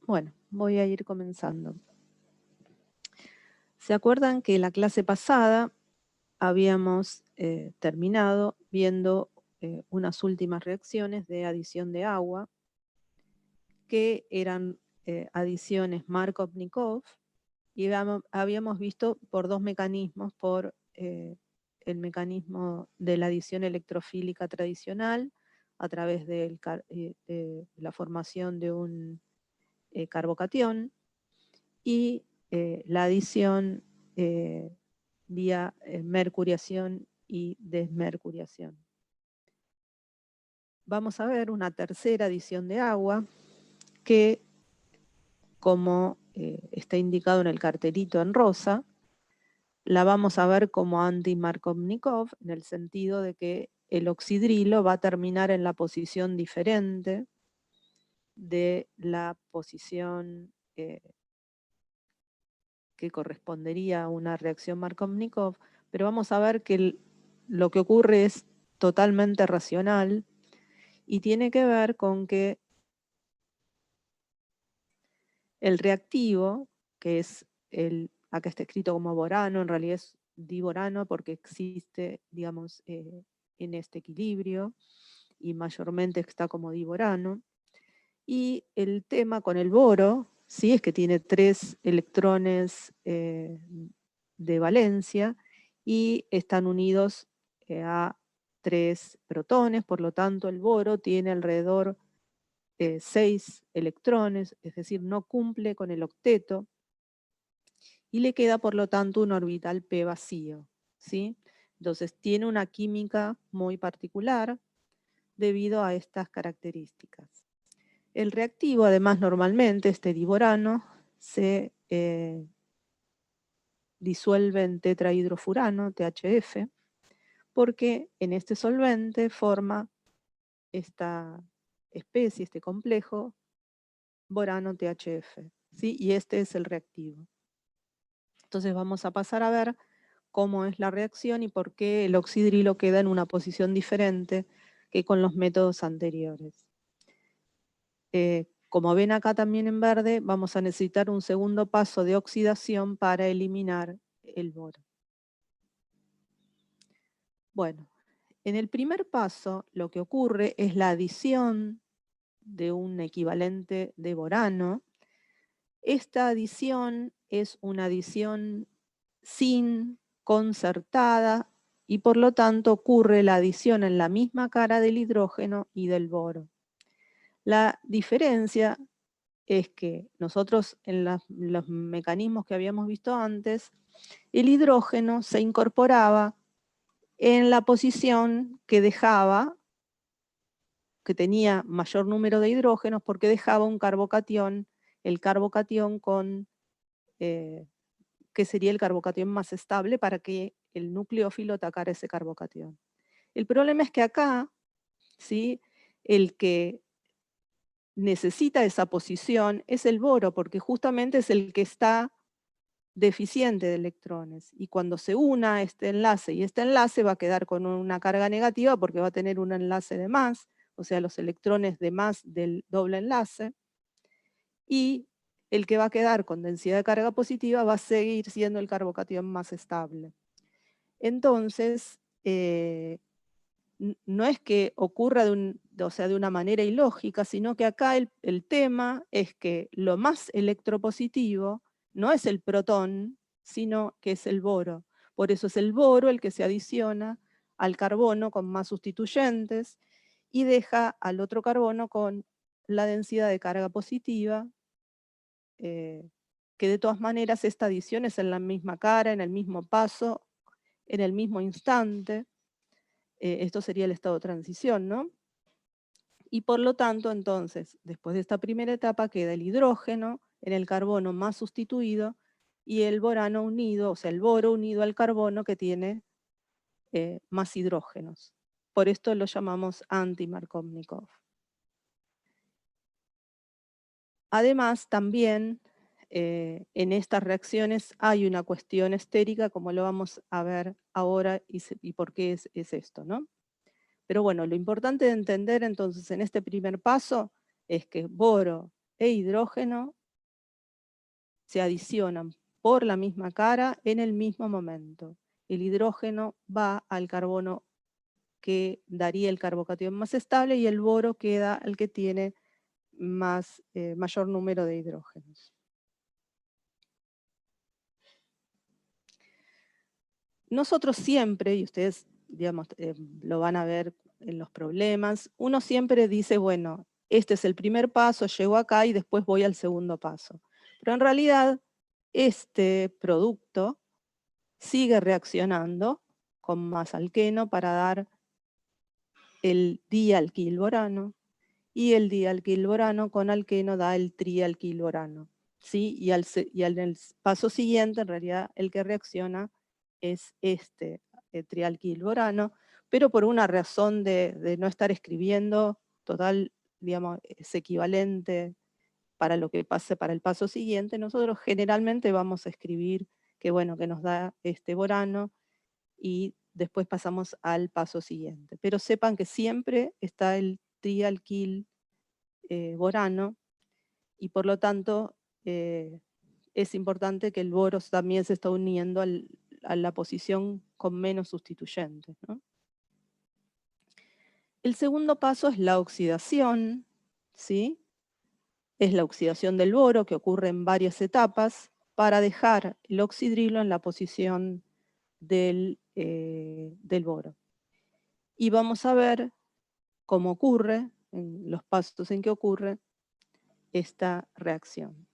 Bueno, voy a ir comenzando. ¿Se acuerdan que la clase pasada habíamos terminado viendo unas últimas reacciones de adición de agua, que eran adiciones Markov-Nikov, y habíamos visto por dos mecanismos, por el mecanismo de la adición electrofílica tradicional, a través de la formación de un carbocatión, y la adición vía mercuriación y desmercuriación. Vamos a ver una tercera adición de agua que, como está indicado en el cartelito en rosa, la vamos a ver como anti-Markovnikov, en el sentido de que el oxidrilo va a terminar en la posición diferente de la posición que correspondería a una reacción Markovnikov, pero vamos a ver que lo que ocurre es totalmente racional y tiene que ver con que el reactivo, que es acá está escrito como borano, en realidad es diborano porque existe, digamos, en este equilibrio y mayormente está como diborano. Y el tema con el boro, ¿sí? Es que tiene 3 electrones de valencia y están unidos a 3 protones, por lo tanto el boro tiene alrededor 6 electrones, es decir, no cumple con el octeto, y le queda por lo tanto un orbital p vacío, ¿sí? Entonces tiene una química muy particular debido a estas características. El reactivo, además, normalmente, este diborano, se disuelve en tetrahidrofurano, THF, porque en este solvente forma esta especie, este complejo, borano THF, ¿sí? Y este es el reactivo. Entonces vamos a pasar a ver cómo es la reacción y por qué el oxidrilo queda en una posición diferente que con los métodos anteriores. Como ven acá también en verde, vamos a necesitar un segundo paso de oxidación para eliminar el boro. Bueno, en el primer paso lo que ocurre es la adición de un equivalente de borano. Esta adición es una adición sin concertada y por lo tanto ocurre la adición en la misma cara del hidrógeno y del boro. La diferencia es que nosotros en los mecanismos que habíamos visto antes, el hidrógeno se incorporaba en la posición que dejaba, que tenía mayor número de hidrógenos, porque dejaba un carbocatión, el carbocatión con, que sería el carbocatión más estable para que el nucleófilo atacara ese carbocatión. El problema es que acá, ¿sí?, el que necesita esa posición es el boro, porque justamente es el que está deficiente de electrones. Y cuando se una este enlace y este enlace va a quedar con una carga negativa porque va a tener un enlace de más, o sea, los electrones de más del doble enlace, y el que va a quedar con densidad de carga positiva va a seguir siendo el carbocatión más estable. Entonces, no es que ocurra de una manera ilógica, sino que acá el tema es que lo más electropositivo no es el protón, sino que es el boro. Por eso es el boro el que se adiciona al carbono con más sustituyentes y deja al otro carbono con la densidad de carga positiva, que de todas maneras esta adición es en la misma cara, en el mismo paso, en el mismo instante. Esto sería el estado de transición, ¿no? Y por lo tanto, entonces, después de esta primera etapa queda el hidrógeno en el carbono más sustituido y el borano unido, o sea, el boro unido al carbono que tiene más hidrógenos. Por esto lo llamamos anti-Markovnikov. Además, también en estas reacciones hay una cuestión estérica, como lo vamos a ver ahora, y por qué es esto, ¿no? Pero bueno, lo importante de entender entonces en este primer paso es que boro e hidrógeno se adicionan por la misma cara en el mismo momento. El hidrógeno va al carbono que daría el carbocatión más estable y el boro queda el que tiene mayor número de hidrógenos. Nosotros siempre, y ustedes digamos, lo van a ver en los problemas, uno siempre dice, bueno, este es el primer paso, llego acá y después voy al segundo paso. Pero en realidad, este producto sigue reaccionando con más alqueno para dar el dialquilborano, y el dialquilborano con alqueno da el trialquilborano. ¿Sí? Y en el paso siguiente, en realidad, el que reacciona es este trialquilborano, pero por una razón de no estar escribiendo, total, digamos, es equivalente para lo que pase para el paso siguiente, nosotros generalmente vamos a escribir que, bueno, que nos da este borano y después pasamos al paso siguiente. Pero sepan que siempre está el trialquil borano y por lo tanto es importante que el boro también se está uniendo a la posición con menos sustituyentes, ¿no? El segundo paso es la oxidación, ¿sí? Es la oxidación del boro que ocurre en varias etapas para dejar el oxidrilo en la posición del boro. Y vamos a ver cómo ocurre, en los pasos en que ocurre esta reacción.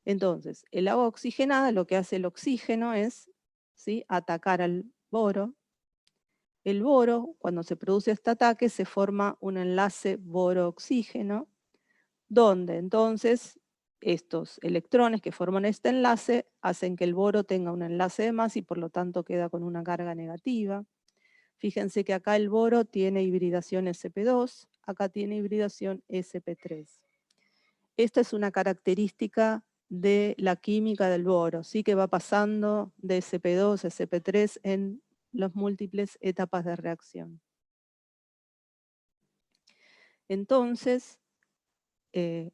Entonces, el agua oxigenada, lo que hace el oxígeno es, ¿sí?, atacar al boro. El boro, cuando se produce este ataque, se forma un enlace boro-oxígeno, donde entonces estos electrones que forman este enlace hacen que el boro tenga un enlace de más y por lo tanto queda con una carga negativa. Fíjense que acá el boro tiene hibridación sp2, acá tiene hibridación sp3. Esta es una característica de la química del boro, ¿sí?, que va pasando de sp2 a sp3 en las múltiples etapas de reacción. Entonces,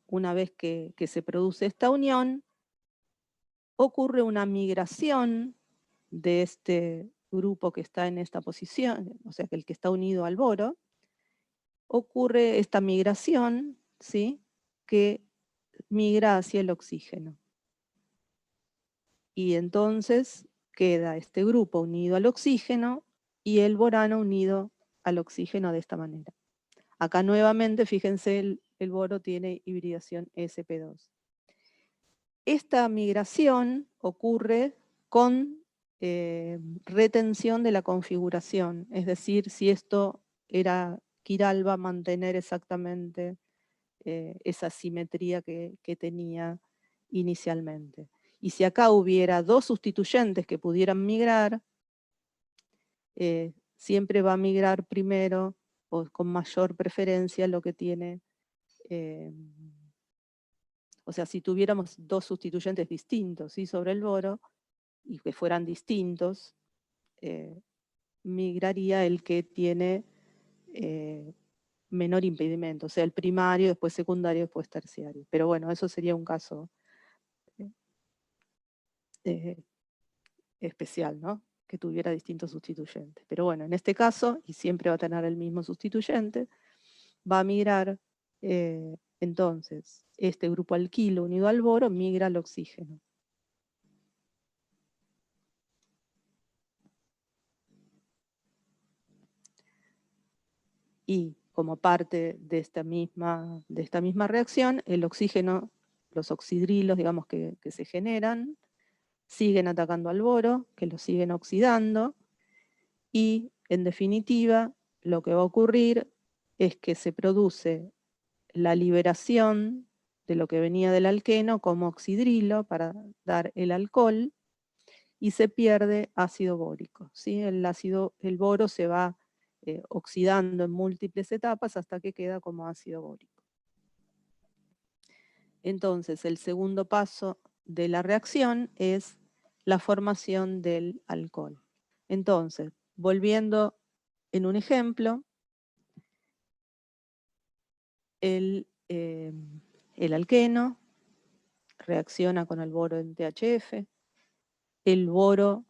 una vez que se produce esta unión, ocurre una migración de este grupo que está en esta posición, o sea, que el que está unido al boro, ocurre esta migración, ¿sí?, que migra hacia el oxígeno. Y entonces queda este grupo unido al oxígeno y el borano unido al oxígeno de esta manera. Acá nuevamente, fíjense, el boro tiene hibridación sp2. Esta migración ocurre con retención de la configuración, es decir, si esto era quiral, va a mantener exactamente esa simetría que tenía inicialmente. Y si acá hubiera dos sustituyentes que pudieran migrar, siempre va a migrar primero o con mayor preferencia lo que tiene, o sea, si tuviéramos dos sustituyentes distintos, ¿sí?, sobre el boro, y que fueran distintos, migraría el que tiene menor impedimento, o sea, el primario, después secundario, después terciario. Pero bueno, eso sería un caso especial, ¿no?, que tuviera distintos sustituyentes. Pero bueno, en este caso, y siempre va a tener el mismo sustituyente, va a migrar, entonces, este grupo alquilo unido al boro migra al oxígeno. Y como parte de esta misma reacción, el oxígeno, los oxidrilos, digamos, que se generan, siguen atacando al boro, que lo siguen oxidando, y en definitiva, lo que va a ocurrir es que se produce la liberación de lo que venía del alqueno como oxidrilo para dar el alcohol, y se pierde ácido bórico, ¿sí? El boro se va oxidando en múltiples etapas hasta que queda como ácido bórico. Entonces, el segundo paso de la reacción es la formación del alcohol. Entonces, volviendo en un ejemplo, el alqueno reacciona con el boro en THF, el boro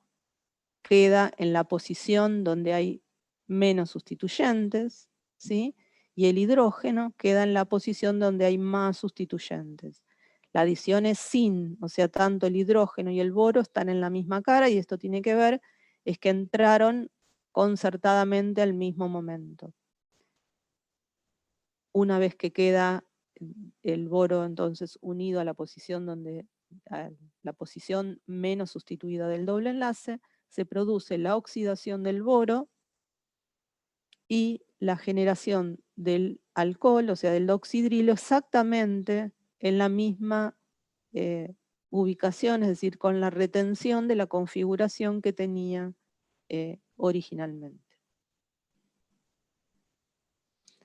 queda en la posición donde hay menos sustituyentes, ¿sí? Y el hidrógeno queda en la posición donde hay más sustituyentes. La adición es sin, o sea, tanto el hidrógeno y el boro están en la misma cara, y esto tiene que ver, es que entraron concertadamente al mismo momento. Una vez que queda el boro entonces unido a la posición la posición menos sustituida del doble enlace, se produce la oxidación del boro y la generación del alcohol, o sea, del oxidrilo, exactamente en la misma ubicación, es decir, con la retención de la configuración que tenía originalmente.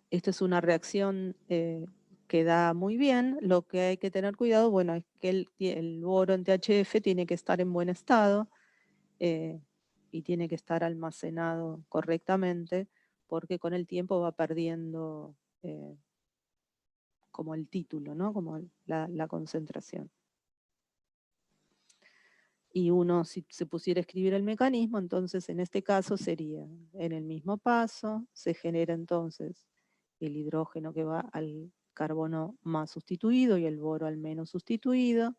Esta es una reacción que da muy bien. Lo que hay que tener cuidado, bueno, es que el boro en THF tiene que estar en buen estado y tiene que estar almacenado correctamente, porque con el tiempo va perdiendo como el título, ¿no? Como la concentración. Y uno, si se pusiera a escribir el mecanismo, entonces en este caso sería, en el mismo paso, se genera entonces el hidrógeno que va al carbono más sustituido y el boro al menos sustituido,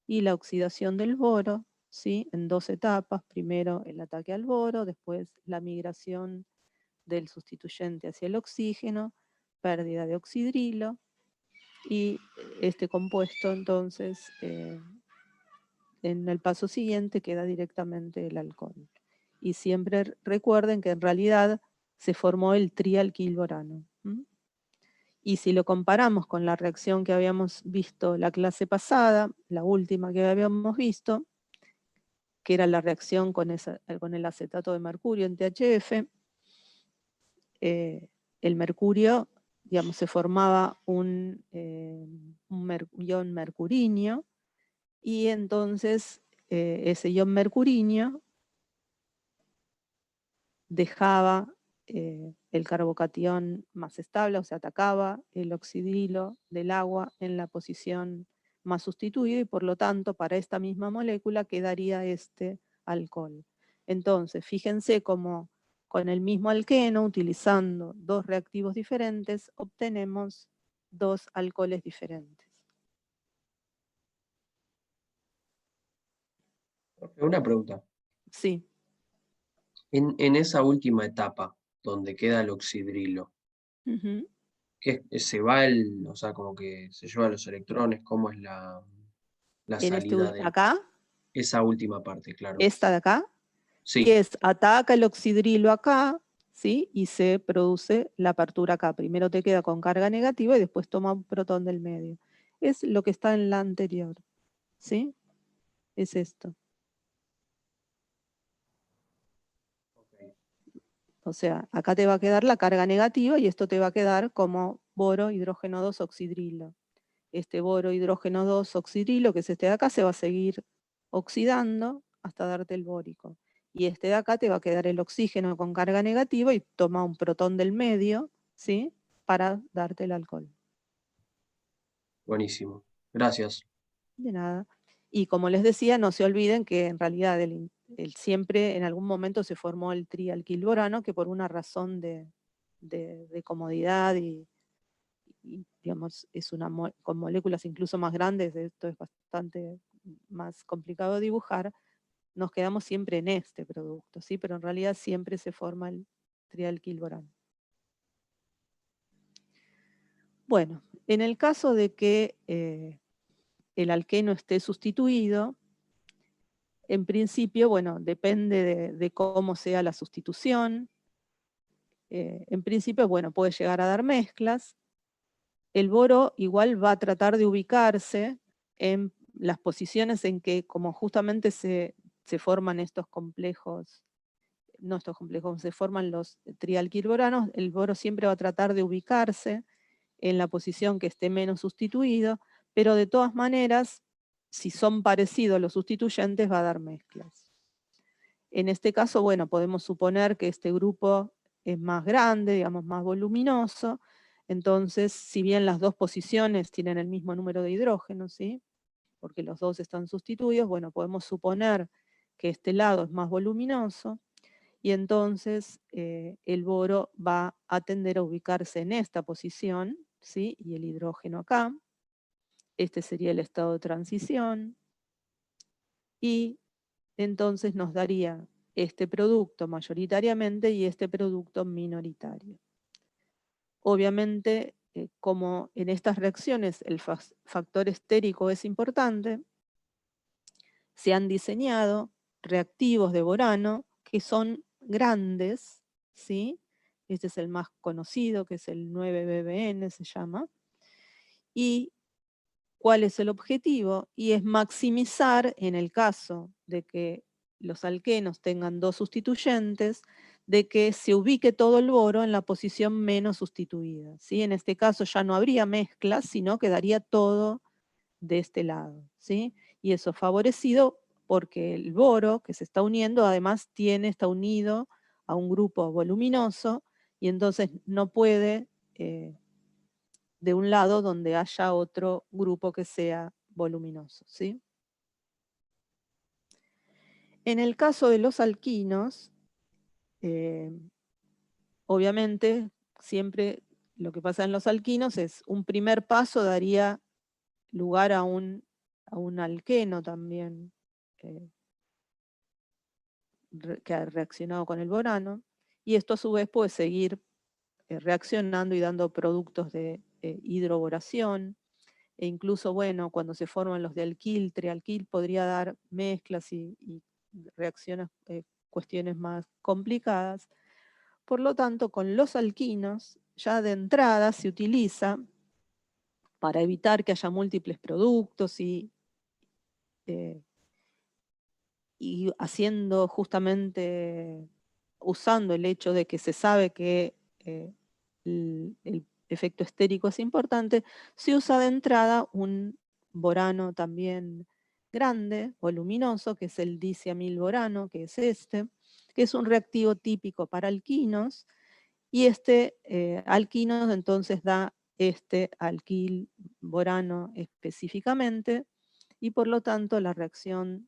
y la oxidación del boro, ¿sí? En dos etapas: primero el ataque al boro, después la migración del sustituyente hacia el oxígeno, pérdida de oxidrilo, y este compuesto entonces en el paso siguiente queda directamente el alcohol. Y siempre recuerden que en realidad se formó el trialquilborano. Y si lo comparamos con la reacción que habíamos visto la clase pasada, la última que habíamos visto, que era la reacción con el acetato de mercurio en THF, el mercurio, digamos, se formaba un ion mercurinio, y entonces ese ion mercurinio dejaba el carbocatión más estable, o sea, atacaba el oxidrilo del agua en la posición más sustituida, y por lo tanto para esta misma molécula quedaría este alcohol. Entonces, fíjense cómo con el mismo alqueno, utilizando dos reactivos diferentes, obtenemos dos alcoholes diferentes. Una pregunta. Sí. En esa última etapa, donde queda el oxidrilo, Ujú. ¿qué se va o sea, como que se lleva los electrones? ¿Cómo es la En salida de acá, esa última parte, claro? esta de acá, y Sí, ataca el oxidrilo acá, ¿sí? Y se produce la apertura acá. Primero te queda con carga negativa y después toma un protón del medio. Es lo que está en la anterior, ¿sí? Es esto. ok, O sea, acá te va a quedar la carga negativa y esto te va a quedar como boro, hidrógeno 2, oxidrilo. Este boro, hidrógeno 2, oxidrilo, que es este de acá, se va a seguir oxidando hasta darte el bórico. Y este de acá te va a quedar el oxígeno con carga negativa y toma un protón del medio, ¿sí? Para darte el alcohol. buenísimo. Gracias. De nada. Y como les decía, no se olviden que en realidad siempre en algún momento se formó el trialquilborano, que por una razón de comodidad y, digamos, es con moléculas incluso más grandes, esto es bastante más complicado de dibujar, nos quedamos siempre en este producto, ¿sí? Pero en realidad siempre se forma el trialquilborano. Bueno, en el caso de que el alqueno esté sustituido, en principio, bueno, depende de cómo sea la sustitución. En principio, bueno, puede llegar a dar mezclas. El boro igual va a tratar de ubicarse en las posiciones en que, como justamente se forman estos complejos, no estos complejos, se forman los trialquilboranos, el boro siempre va a tratar de ubicarse en la posición que esté menos sustituido, pero de todas maneras, si son parecidos los sustituyentes, va a dar mezclas. En este caso, bueno, podemos suponer que este grupo es más grande, digamos, más voluminoso. Entonces, si bien las dos posiciones tienen el mismo número de hidrógenos, ¿sí? porque los dos están sustituidos, bueno, podemos suponer que este lado es más voluminoso, y entonces el boro va a tender a ubicarse en esta posición, ¿sí? Y el hidrógeno acá. Este sería el estado de transición. Y entonces nos daría este producto mayoritariamente y este producto minoritario. Obviamente, como en estas reacciones el factor estérico es importante, se han diseñado reactivos de borano que son grandes, ¿sí? Este es el más conocido, que es el 9BBN, se llama. ¿Y cuál es el objetivo? Y es maximizar, en el caso de que los alquenos tengan dos sustituyentes, de que se ubique todo el boro en la posición menos sustituida, ¿sí? En este caso ya no habría mezcla, sino quedaría todo de este lado, ¿sí? Y eso favorecido porque el boro que se está uniendo además está unido a un grupo voluminoso y entonces no puede de un lado donde haya otro grupo que sea voluminoso, ¿sí? En el caso de los alquinos, obviamente siempre lo que pasa en los alquinos es un primer paso daría lugar a un alqueno también, que ha reaccionado con el borano, y esto a su vez puede seguir reaccionando y dando productos de hidroboración, e incluso, bueno, cuando se forman los de alquil, trialquil, podría dar mezclas y reacciones, cuestiones más complicadas. Por lo tanto, con los alquinos, ya de entrada se utiliza para evitar que haya múltiples productos eh, y haciendo justamente, usando el hecho de que se sabe que el efecto estérico es importante, se usa de entrada un borano también grande, voluminoso, que es el diciamilborano, que es este, que es un reactivo típico para alquinos, y este alquino entonces da este alquil borano específicamente, y por lo tanto la reacción,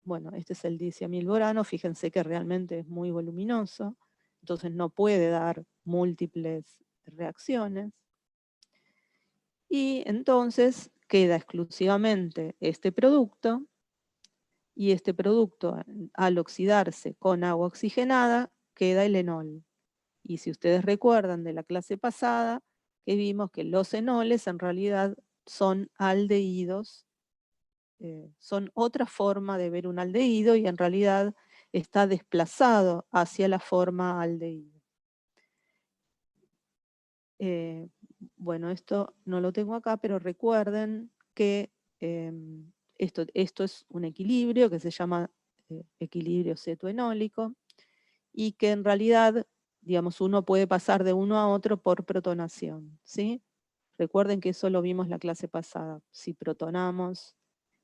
bueno, este es el diciamilborano, fíjense que realmente es muy voluminoso, entonces no puede dar múltiples reacciones. Y entonces queda exclusivamente este producto, y este producto al oxidarse con agua oxigenada queda el enol. Y si ustedes recuerdan de la clase pasada, que vimos que los enoles en realidad son aldehídos, son otra forma de ver un aldehído y en realidad está desplazado hacia la forma aldehído. Eh, bueno, esto no lo tengo acá, pero recuerden que esto es un equilibrio que se llama equilibrio cetoenólico y que en realidad, digamos, uno puede pasar de uno a otro por protonación, ¿sí? Recuerden que eso lo vimos la clase pasada. Si protonamos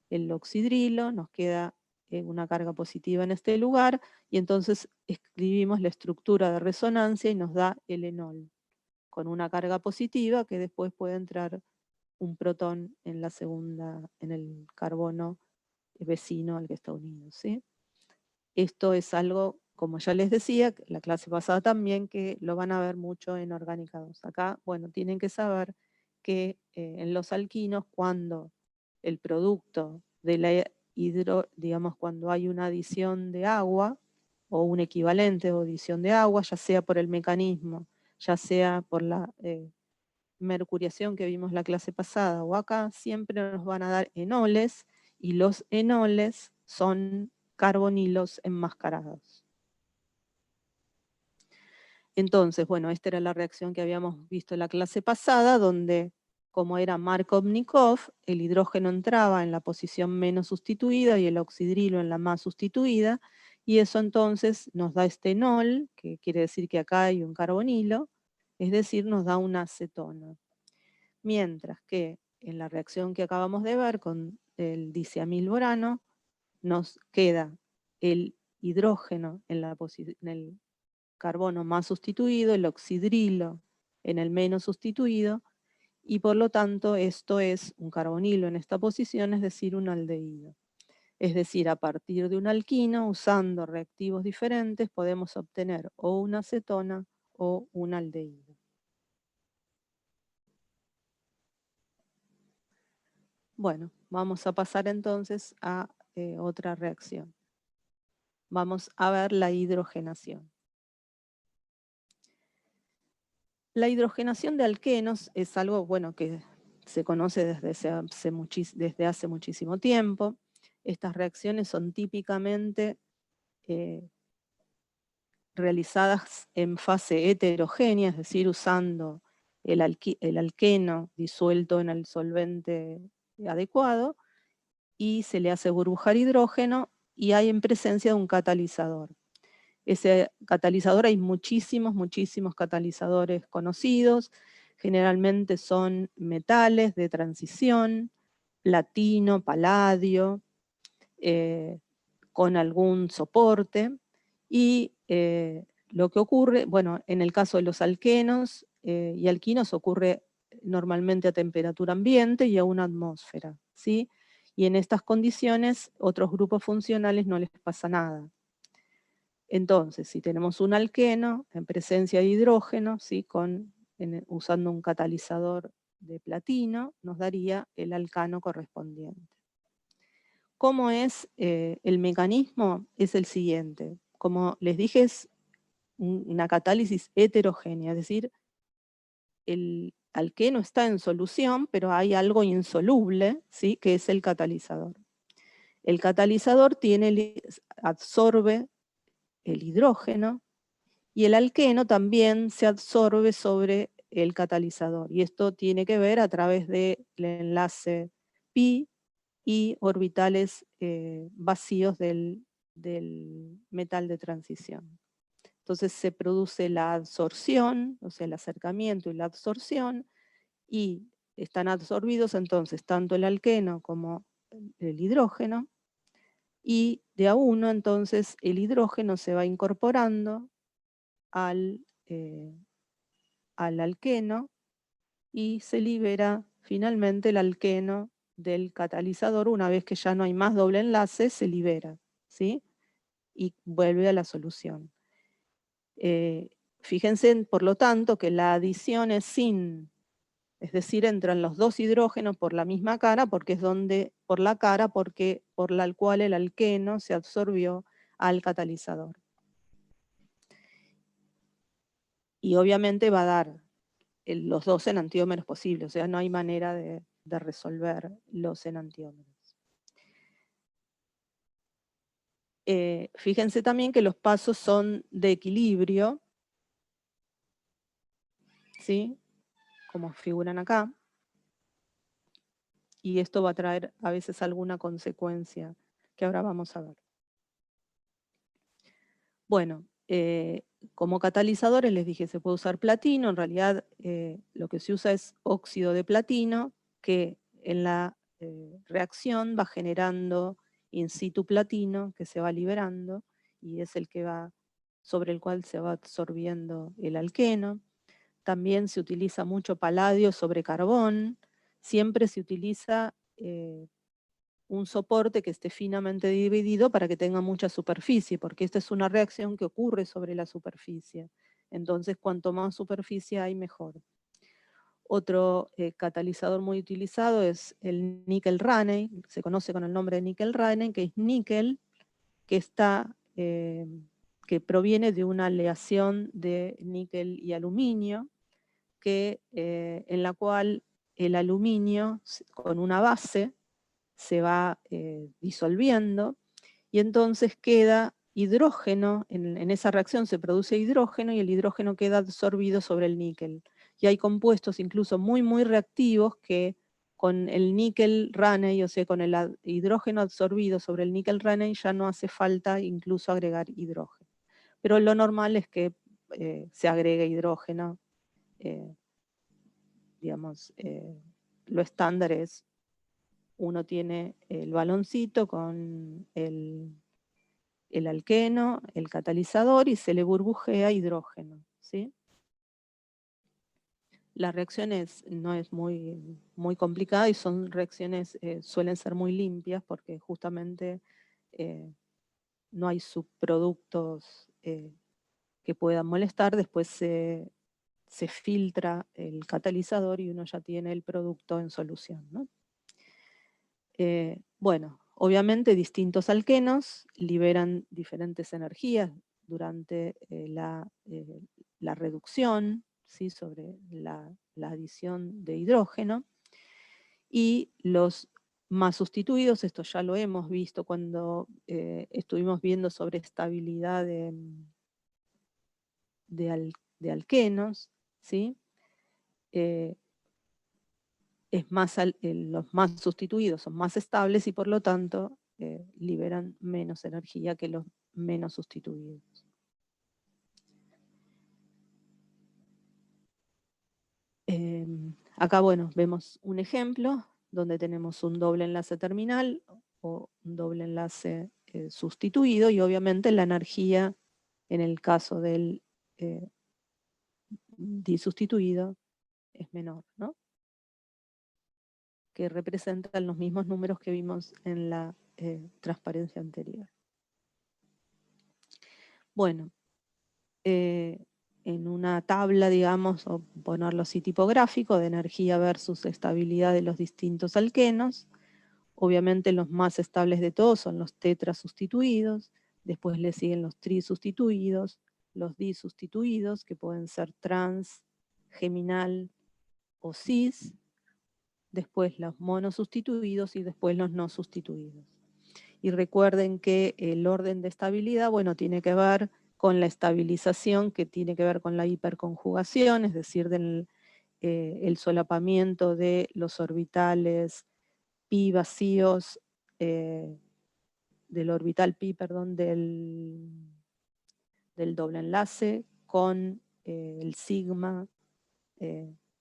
el oxidrilo, nos queda una carga positiva en este lugar, y entonces escribimos la estructura de resonancia y nos da el enol, con una carga positiva que después puede entrar un protón en la segunda, en el carbono vecino al que está unido, ¿sí? Esto es algo, como ya les decía, la clase pasada también, que lo van a ver mucho en Orgánica 2. Acá, bueno, tienen que saber que en los alquinos, cuando el producto de la digamos, cuando hay una adición de agua, o un equivalente o adición de agua, ya sea por el mecanismo, ya sea por la mercuriación que vimos la clase pasada, o acá, siempre nos van a dar enoles, y los enoles son carbonilos enmascarados. Entonces, bueno, esta era la reacción que habíamos visto en la clase pasada, donde, como era Markov-Nikov, el hidrógeno entraba en la posición menos sustituida y el oxidrilo en la más sustituida, y eso entonces nos da este enol, que quiere decir que acá hay un carbonilo, es decir, nos da una acetona. Mientras que en la reacción que acabamos de ver con el diciamilborano, nos queda el hidrógeno en el carbono más sustituido, el oxidrilo en el menos sustituido, y por lo tanto esto es un carbonilo en esta posición, es decir, un aldehído. Es decir, a partir de un alquino, usando reactivos diferentes, podemos obtener o una acetona o un aldehído. Bueno, vamos a pasar entonces a otra reacción. Vamos a ver la hidrogenación. La hidrogenación de alquenos es algo, bueno, que se conoce desde hace muchísimo tiempo. Estas reacciones son típicamente realizadas en fase heterogénea, es decir, usando el alqueno disuelto en el solvente adecuado, y se le hace burbujar hidrógeno y hay en presencia de un catalizador. Ese catalizador, hay muchísimos catalizadores conocidos, generalmente son metales de transición, platino, paladio, con algún soporte, y lo que ocurre, bueno, en el caso de los alquenos y alquinos ocurre normalmente a temperatura ambiente y a una atmósfera, ¿sí? Y en estas condiciones, otros grupos funcionales no les pasa nada. Entonces, si tenemos un alqueno en presencia de hidrógeno, ¿sí? Usando un catalizador de platino, nos daría el alcano correspondiente. ¿Cómo es el mecanismo? Es el siguiente. Como les dije, es una catálisis heterogénea, es decir, el alqueno está en solución, pero hay algo insoluble, ¿sí? Que es el catalizador. El catalizador absorbe el hidrógeno y el alqueno también se absorbe sobre el catalizador. Y esto tiene que ver a través del enlace pi y orbitales vacíos del metal de transición. Entonces se produce la absorción, o sea, el acercamiento y la absorción, y están absorbidos entonces tanto el alqueno como el hidrógeno, y de a uno entonces el hidrógeno se va incorporando al alqueno y se libera finalmente el alqueno del catalizador. Una vez que ya no hay más doble enlace, se libera, ¿sí? Y vuelve a la solución. Fíjense, por lo tanto, que la adición es sin, es decir, entran los dos hidrógenos por la misma cara, porque es por la cual el alqueno se absorbió al catalizador. Y obviamente va a dar los dos enantiómeros posibles, o sea, no hay manera de resolver los enantiómeros. Fíjense también que los pasos son de equilibrio, ¿sí? Como figuran acá. Y esto va a traer a veces alguna consecuencia que ahora vamos a ver. Bueno, como catalizadores les dije, se puede usar platino. En realidad lo que se usa es óxido de platino, que en la reacción va generando in situ platino, que se va liberando, y es el que sobre el cual se va absorbiendo el alqueno. También se utiliza mucho paladio sobre carbón. Siempre se utiliza un soporte que esté finamente dividido para que tenga mucha superficie, porque esta es una reacción que ocurre sobre la superficie. Entonces, cuanto más superficie hay, mejor. Otro catalizador muy utilizado es el níquel-Raney, se conoce con el nombre de níquel-Raney, que es níquel que proviene de una aleación de níquel y aluminio, en la cual el aluminio con una base se va disolviendo y entonces queda hidrógeno, en esa reacción se produce hidrógeno y el hidrógeno queda absorbido sobre el níquel. Y hay compuestos incluso muy reactivos que con el níquel-Raney, o sea, con el hidrógeno absorbido sobre el níquel-Raney, ya no hace falta incluso agregar hidrógeno. Pero lo normal es que se agregue hidrógeno, digamos, lo estándar es uno tiene el baloncito con el alqueno, el catalizador y se le burbujea hidrógeno, ¿sí? La reacción no es muy complicada y son reacciones, suelen ser muy limpias porque justamente no hay subproductos que puedan molestar. Después se filtra el catalizador y uno ya tiene el producto en solución, ¿no? Bueno, obviamente distintos alquenos liberan diferentes energías durante la reducción, ¿sí? Sobre la adición de hidrógeno, y los más sustituidos, esto ya lo hemos visto cuando estuvimos viendo sobre estabilidad de alquenos, ¿sí? Los más sustituidos son más estables y por lo tanto liberan menos energía que los menos sustituidos. Acá, bueno, vemos un ejemplo donde tenemos un doble enlace terminal o un doble enlace sustituido, y obviamente la energía en el caso del disustituido es menor, ¿no? Que representan los mismos números que vimos en la transparencia anterior. Bueno, en una tabla, digamos, o ponerlo así tipográfico, de energía versus estabilidad de los distintos alquenos. Obviamente los más estables de todos son los tetrasustituidos, después le siguen los trisustituidos, los disustituidos, que pueden ser trans, geminal o cis, después los monosustituidos y después los no sustituidos. Y recuerden que el orden de estabilidad, bueno, tiene que ver con la estabilización, que tiene que ver con la hiperconjugación, es decir, el solapamiento de los orbitales pi vacíos, del orbital pi, perdón, del doble enlace con el sigma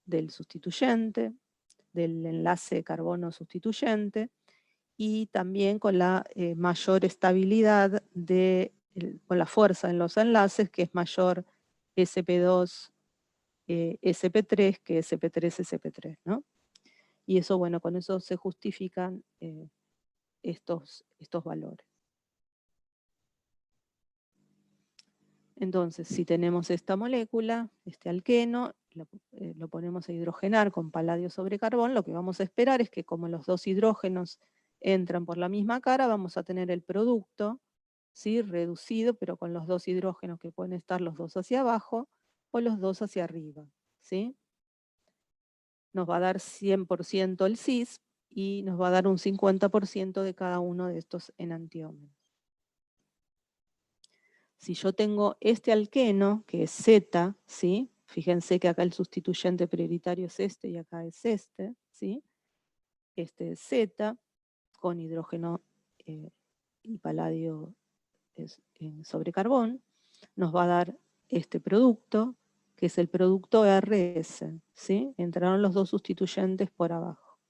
del sustituyente, del enlace carbono sustituyente, y también con la mayor estabilidad con la fuerza en los enlaces, que es mayor sp2 sp3 que sp3 sp3, ¿no? Y eso, bueno, con eso se justifican estos valores. Entonces, si tenemos esta molécula, este alqueno, lo ponemos a hidrogenar con paladio sobre carbón, lo que vamos a esperar es que como los dos hidrógenos entran por la misma cara, vamos a tener el producto, ¿sí? Reducido, pero con los dos hidrógenos que pueden estar los dos hacia abajo o los dos hacia arriba, ¿sí? Nos va a dar 100% el cis y nos va a dar un 50% de cada uno de estos enantiómeros. Si yo tengo este alqueno, que es Z, ¿sí? Fíjense que acá el sustituyente prioritario es este y acá es este, ¿sí? Este es Z, con hidrógeno y paladio sobre carbón, nos va a dar este producto, que es el producto RS, ¿sí? Entraron los dos sustituyentes por abajo.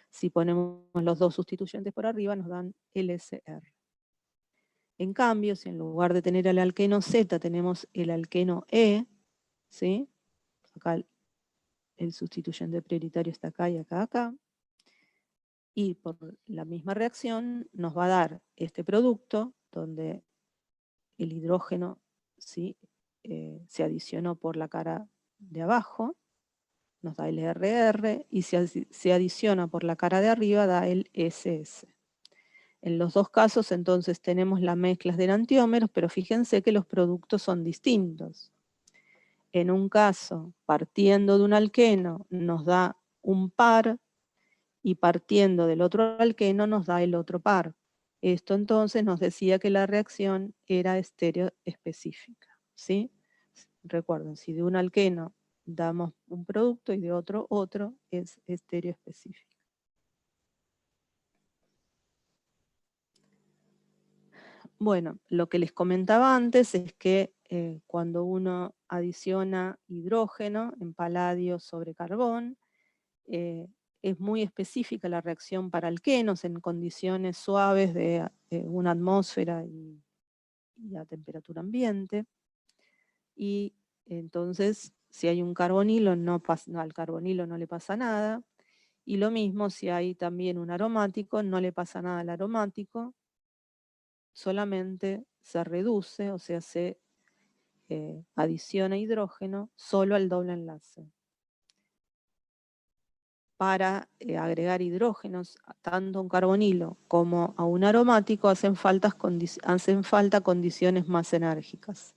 Si ponemos los dos sustituyentes por arriba, nos dan LSR. En cambio, si en lugar de tener el alqueno Z tenemos el alqueno E, ¿sí? Acá el sustituyente prioritario está acá y acá, y por la misma reacción nos va a dar este producto, donde el hidrógeno, ¿sí? Se adicionó por la cara de abajo, nos da el RR, y si se adiciona por la cara de arriba da el SS. En los dos casos entonces tenemos las mezclas de enantiómeros, pero fíjense que los productos son distintos. En un caso, partiendo de un alqueno, nos da un par, y partiendo del otro alqueno nos da el otro par. Esto entonces nos decía que la reacción era estereoespecífica, ¿sí? Recuerden, si de un alqueno damos un producto y de otro, es estereoespecífico. Bueno, lo que les comentaba antes es que cuando uno adiciona hidrógeno en paladio sobre carbón, es muy específica la reacción para alquenos en condiciones suaves de una atmósfera y a temperatura ambiente. Y entonces Si hay un carbonilo, al carbonilo no le pasa nada. Y lo mismo si hay también un aromático, no le pasa nada al aromático, solamente se reduce, o sea, se adiciona hidrógeno solo al doble enlace. Para agregar hidrógenos tanto a un carbonilo como a un aromático hacen falta condiciones más enérgicas.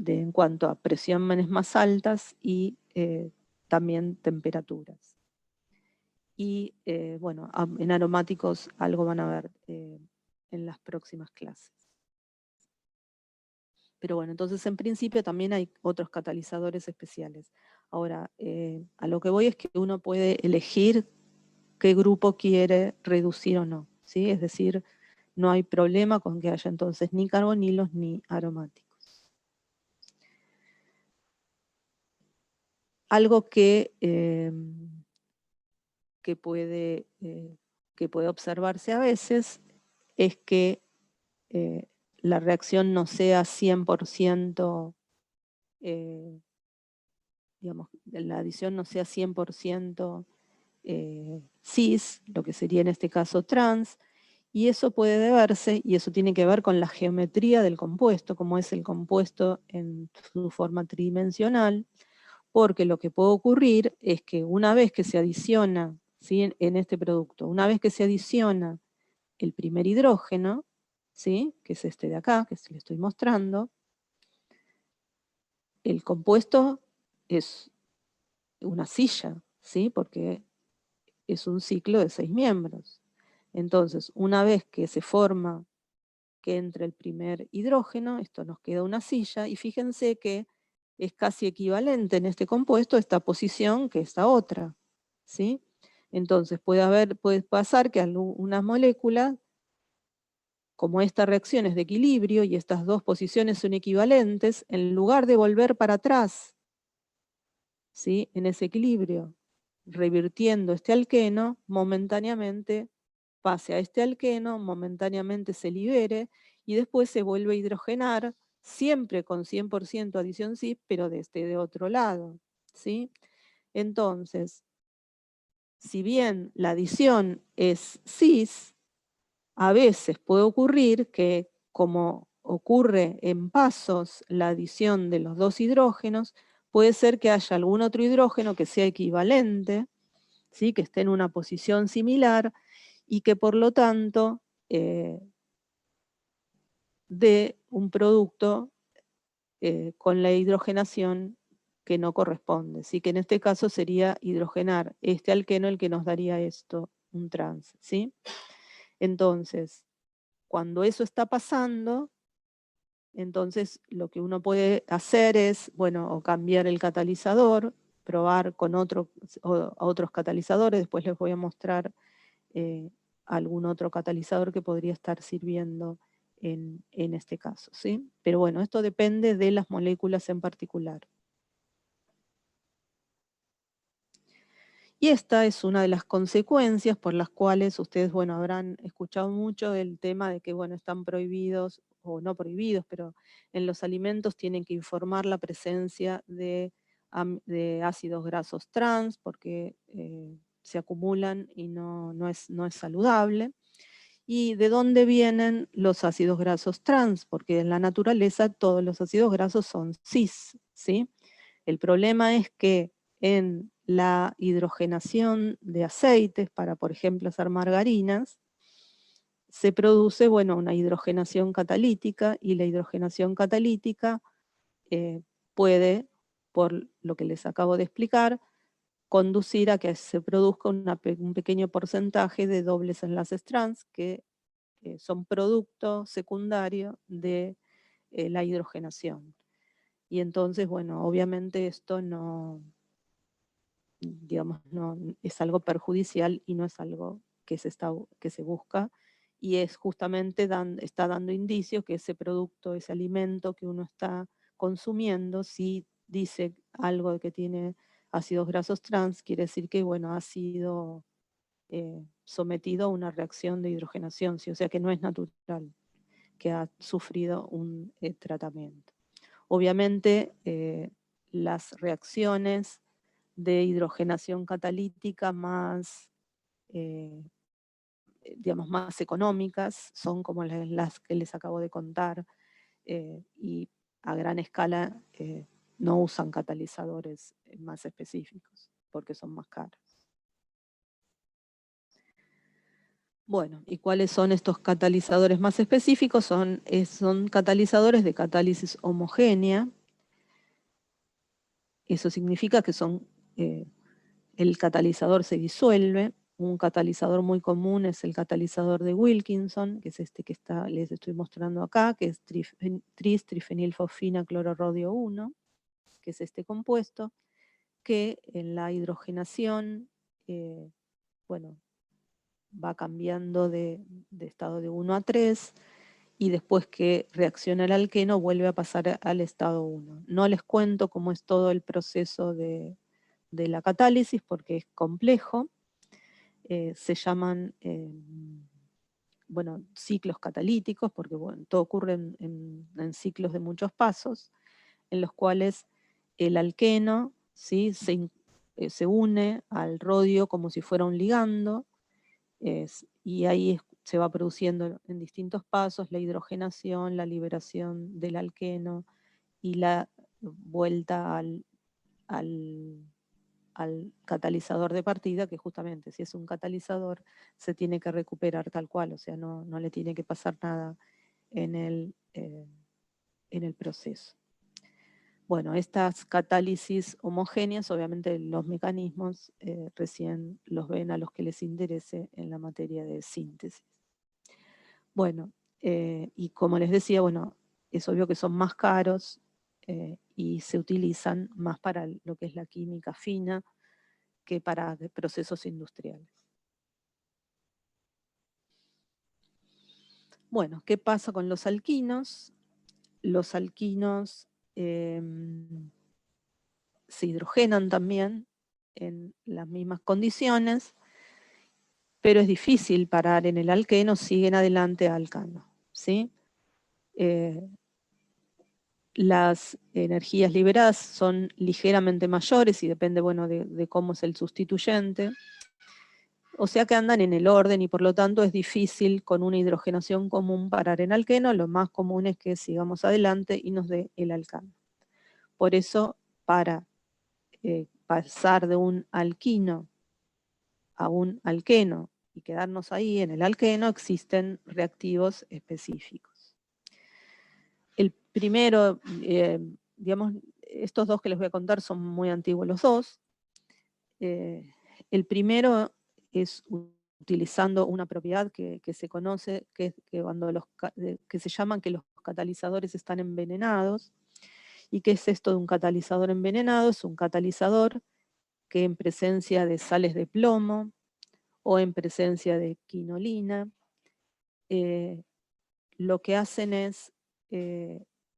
En cuanto a presiones más altas y también temperaturas. Y bueno, en aromáticos algo van a ver en las próximas clases. Pero bueno, entonces en principio también hay otros catalizadores especiales. Ahora, a lo que voy es que uno puede elegir qué grupo quiere reducir o no, ¿sí? Es decir, no hay problema con que haya entonces ni carbonilos ni aromáticos. Algo que puede observarse a veces es que la reacción no sea 100%, digamos, la adición no sea 100% cis, lo que sería en este caso trans, y eso puede deberse, y eso tiene que ver con la geometría del compuesto, como es el compuesto en su forma tridimensional, porque lo que puede ocurrir es que una vez que se adiciona, ¿sí? en este producto, una vez que se adiciona el primer hidrógeno, ¿sí? que es este de acá, que le estoy mostrando, el compuesto es una silla, ¿sí? porque es un ciclo de 6 miembros. Entonces, una vez que se forma, que entre el primer hidrógeno, esto nos queda una silla, y fíjense que es casi equivalente en este compuesto esta posición que esta otra, ¿sí? Entonces puede pasar que algunas moléculas, como esta reacción es de equilibrio y estas dos posiciones son equivalentes, en lugar de volver para atrás, ¿sí? en ese equilibrio, revirtiendo este alqueno, momentáneamente pase a este alqueno, momentáneamente se libere y después se vuelve a hidrogenar, siempre con 100% adición cis, pero de otro lado, ¿sí? Entonces, si bien la adición es cis, a veces puede ocurrir que, como ocurre en pasos la adición de los dos hidrógenos, puede ser que haya algún otro hidrógeno que sea equivalente, ¿sí? que esté en una posición similar y que por lo tanto dé un producto con la hidrogenación que no corresponde. ¿sí? Que en este caso sería hidrogenar este alqueno el que nos daría esto, un trans. ¿sí? Entonces, cuando eso está pasando, entonces lo que uno puede hacer es, bueno, o cambiar el catalizador, probar con otros catalizadores, después les voy a mostrar algún otro catalizador que podría estar sirviendo en este caso, ¿sí? Pero bueno, esto depende de las moléculas en particular. Y esta es una de las consecuencias por las cuales ustedes, bueno, habrán escuchado mucho del tema de que, bueno, están prohibidos, o no prohibidos, pero en los alimentos tienen que informar la presencia de ácidos grasos trans, porque se acumulan y no es saludable. ¿Y de dónde vienen los ácidos grasos trans? Porque en la naturaleza todos los ácidos grasos son cis, ¿sí? El problema es que en la hidrogenación de aceites para, por ejemplo, hacer margarinas, se produce, bueno, una hidrogenación catalítica y la hidrogenación catalítica puede, por lo que les acabo de explicar, conducir a que se produzca un pequeño porcentaje de dobles enlaces trans que son producto secundario de la hidrogenación. Y entonces, bueno, obviamente esto no, digamos, no es algo perjudicial y no es algo que se busca, y es justamente está dando indicios que ese producto, ese alimento que uno está consumiendo, si dice algo de que tiene ácidos grasos trans, quiere decir que, bueno, ha sido sometido a una reacción de hidrogenación, ¿sí? O sea que no es natural, que ha sufrido un tratamiento. Obviamente, las reacciones de hidrogenación catalítica más, digamos, más económicas son como las que les acabo de contar, y a gran escala no usan catalizadores más específicos porque son más caros. Bueno, ¿y cuáles son estos catalizadores más específicos? Son catalizadores de catálisis homogénea. Eso significa que el catalizador se disuelve. Un catalizador muy común es el catalizador de Wilkinson, que es este que les estoy mostrando acá, que es tris-trifenilfosfina clororodio 1, que es este compuesto, que en la hidrogenación, bueno, va cambiando de estado de 1 a 3, y después que reacciona el alqueno vuelve a pasar al estado 1. No les cuento cómo es todo el proceso de la catálisis porque es complejo. Se llaman bueno, ciclos catalíticos, porque bueno, todo ocurre en ciclos de muchos pasos, en los cuales el alqueno, ¿sí?, se une al rodio como si fuera un ligando, y ahí se va produciendo en distintos pasos la hidrogenación, la liberación del alqueno y la vuelta al catalizador de partida, que justamente si es un catalizador se tiene que recuperar tal cual, o sea, no le tiene que pasar nada en el proceso. Bueno, estas catálisis homogéneas, obviamente los mecanismos recién los ven a los que les interese en la materia de síntesis. Bueno, y como les decía, bueno, es obvio que son más caros y se utilizan más para lo que es la química fina que para procesos industriales. Bueno, ¿qué pasa con los alquinos? Los alquinos se hidrogenan también en las mismas condiciones, pero es difícil parar en el alqueno, siguen adelante a alcano, ¿sí? Las energías liberadas son ligeramente mayores y depende, bueno, de cómo es el sustituyente. O sea que andan en el orden y por lo tanto es difícil con una hidrogenación común parar en alqueno. Lo más común es que sigamos adelante y nos dé el alcano. Por eso, para pasar de un alquino a un alqueno y quedarnos ahí en el alqueno, existen reactivos específicos. El primero, digamos, estos dos que les voy a contar son muy antiguos los dos. El primero es utilizando una propiedad que se conoce, que cuando que se llaman que los catalizadores están envenenados. ¿Y qué es esto de un catalizador envenenado? Es un catalizador que en presencia de sales de plomo o en presencia de quinolina, lo que hacen es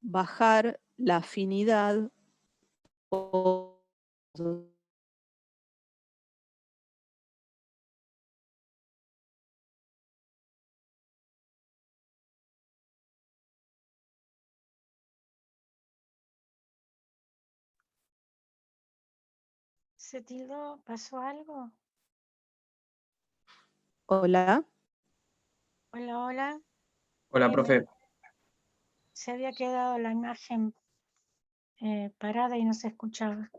bajar la afinidad o ¿Se tildó? ¿Pasó algo? hola. Hola, hola. Hola, Me- profe. se había quedado la imagen parada y no se escuchaba.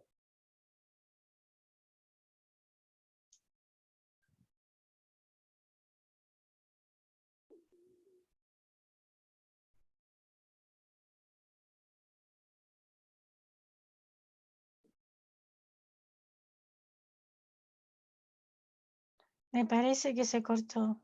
Me parece que se cortó.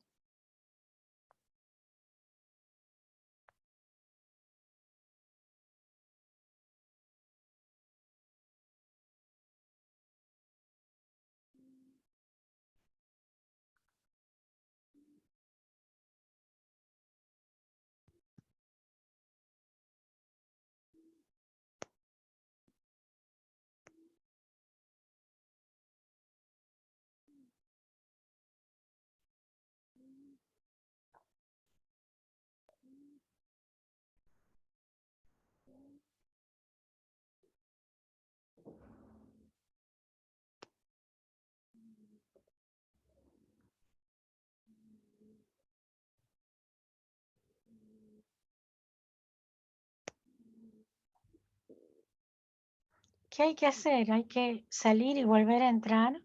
¿Qué hay que hacer? ¿Hay que salir y volver a entrar?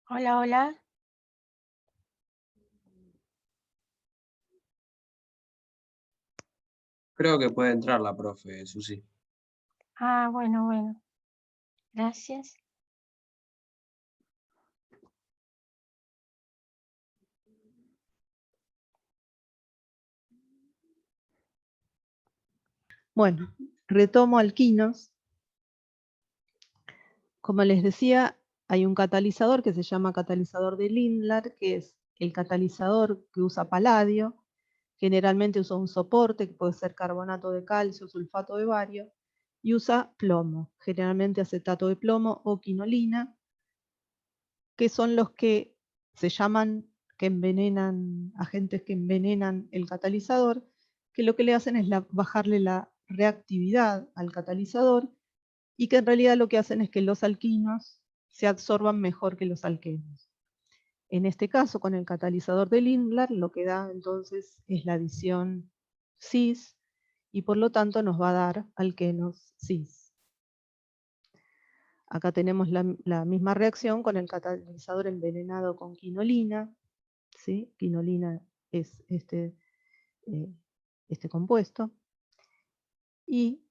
Hola, hola. Creo que puede entrar la profe, Susi. Ah, bueno, bueno. Gracias. Bueno, retomo alquinos. Como les decía, hay un catalizador que se llama catalizador de Lindlar, que es el catalizador que usa paladio. Generalmente usa un soporte, que puede ser carbonato de calcio, sulfato de bario, y usa plomo, generalmente acetato de plomo o quinolina, que son los que se llaman, que envenenan, agentes que envenenan el catalizador, que lo que le hacen es bajarle la reactividad al catalizador, y que en realidad lo que hacen es que los alquinos se absorban mejor que los alquenos. En este caso, con el catalizador de Lindlar, lo que da entonces es la adición cis, y por lo tanto nos va a dar alquenos cis. Acá tenemos la misma reacción con el catalizador envenenado con quinolina, ¿sí? Quinolina es este compuesto, y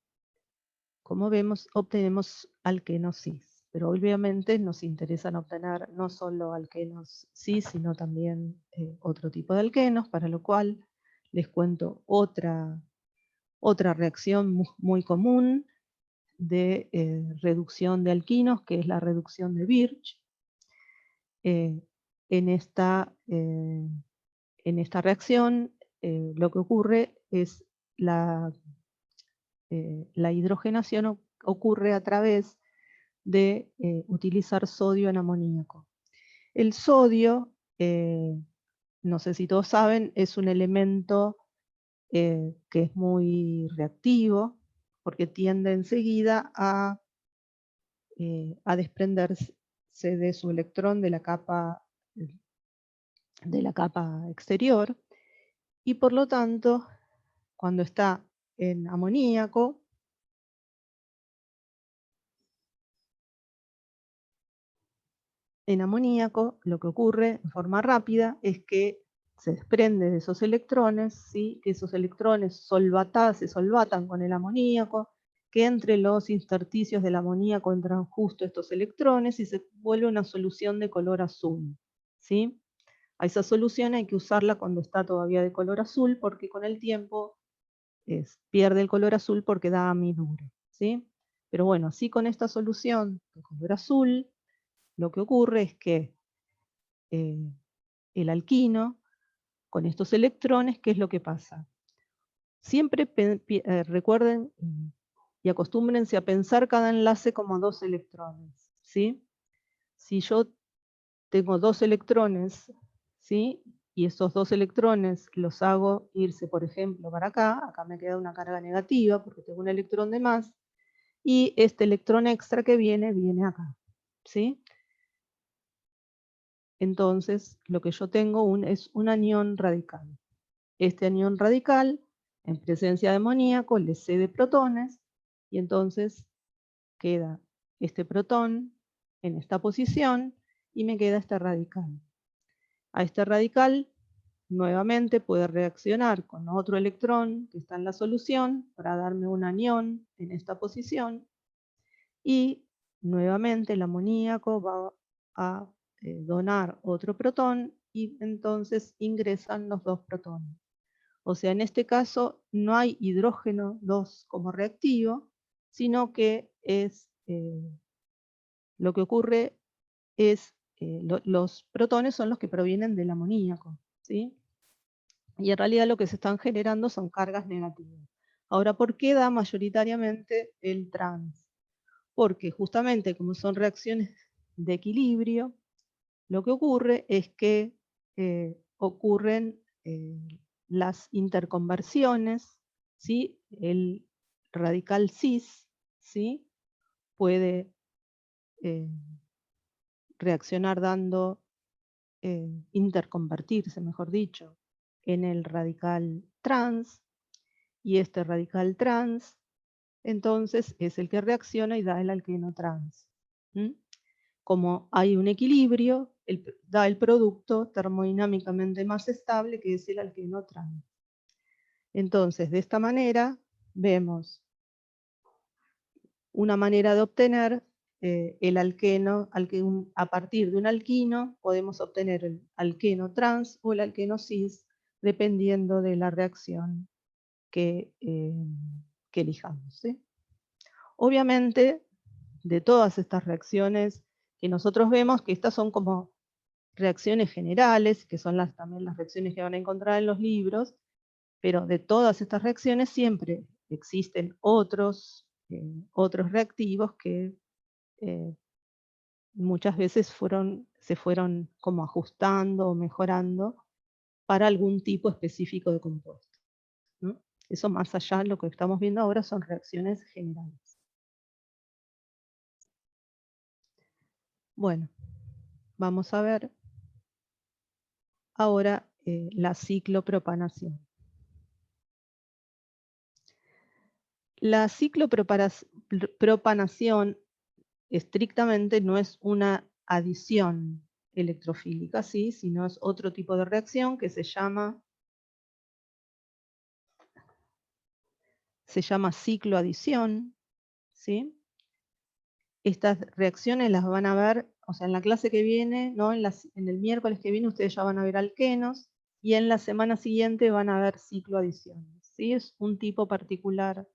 como vemos, obtenemos alquenos cis. Pero obviamente nos interesan obtener no solo alquenos cis, sino también otro tipo de alquenos, para lo cual les cuento otra reacción muy común de reducción de alquinos, que es la reducción de Birch. En esta reacción lo que ocurre es la hidrogenación ocurre a través de utilizar sodio en amoníaco. El sodio, no sé si todos saben, es un elemento que es muy reactivo, porque tiende enseguida a desprenderse de su electrón de la capa exterior, y por lo tanto, cuando está en amoníaco, lo que ocurre en forma rápida es que se desprende de esos electrones, ¿sí? Que esos electrones se solvatan con el amoníaco, que entre los intersticios del amoníaco entran justo estos electrones y se vuelve una solución de color azul, ¿sí? A esa solución hay que usarla cuando está todavía de color azul, porque con el tiempo pierde el color azul porque da amiduro, ¿sí? Pero bueno, así con esta solución de color azul, lo que ocurre es que el alquino, con estos electrones, ¿qué es lo que pasa? Siempre recuerden y acostúmbrense a pensar cada enlace como dos electrones, ¿sí? Si yo tengo dos electrones, ¿sí? Y esos dos electrones los hago irse, por ejemplo, para acá me queda una carga negativa porque tengo un electrón de más, y este electrón extra que viene acá, ¿sí? Entonces, lo que yo tengo es un anión radical. Este anión radical, en presencia de amoníaco, le cede protones, y entonces queda este protón en esta posición, y me queda este radical. A este radical, nuevamente puede reaccionar con otro electrón que está en la solución para darme un anión en esta posición, y nuevamente el amoníaco va a donar otro protón, y entonces ingresan los dos protones. O sea, en este caso no hay hidrógeno 2 como reactivo, sino que lo que ocurre es los protones son los que provienen del amoníaco, ¿sí? Y en realidad lo que se están generando son cargas negativas. Ahora, ¿por qué da mayoritariamente el trans? Porque justamente como son reacciones de equilibrio, lo que ocurre es que ocurren las interconversiones, ¿sí? El radical cis, ¿sí? Puede reaccionar interconvertirse, mejor dicho, en el radical trans, y este radical trans, entonces es el que reacciona y da el alqueno trans. Como hay un equilibrio, da el producto termodinámicamente más estable, que es el alqueno trans. Entonces, de esta manera, vemos una manera de obtener el alqueno, a partir de un alquino podemos obtener el alqueno trans o el alqueno cis, dependiendo de la reacción que elijamos, ¿sí? Obviamente, de todas estas reacciones que nosotros vemos, que estas son como reacciones generales, que son también las reacciones que van a encontrar en los libros, pero de todas estas reacciones siempre existen otros reactivos que muchas veces se fueron como ajustando o mejorando para algún tipo específico de compuesto, ¿no? Eso más allá, lo que estamos viendo ahora son reacciones generales. Bueno, vamos a ver ahora la ciclopropanación. La ciclopropanación estrictamente no es una adición electrofílica, ¿sí? Sino es otro tipo de reacción que se llama cicloadición, ¿sí? Estas reacciones las van a ver, o sea, en la clase que viene, ¿no? En el miércoles que viene ustedes ya van a ver alquenos, y en la semana siguiente van a ver cicloadiciones, ¿sí? Es un tipo particular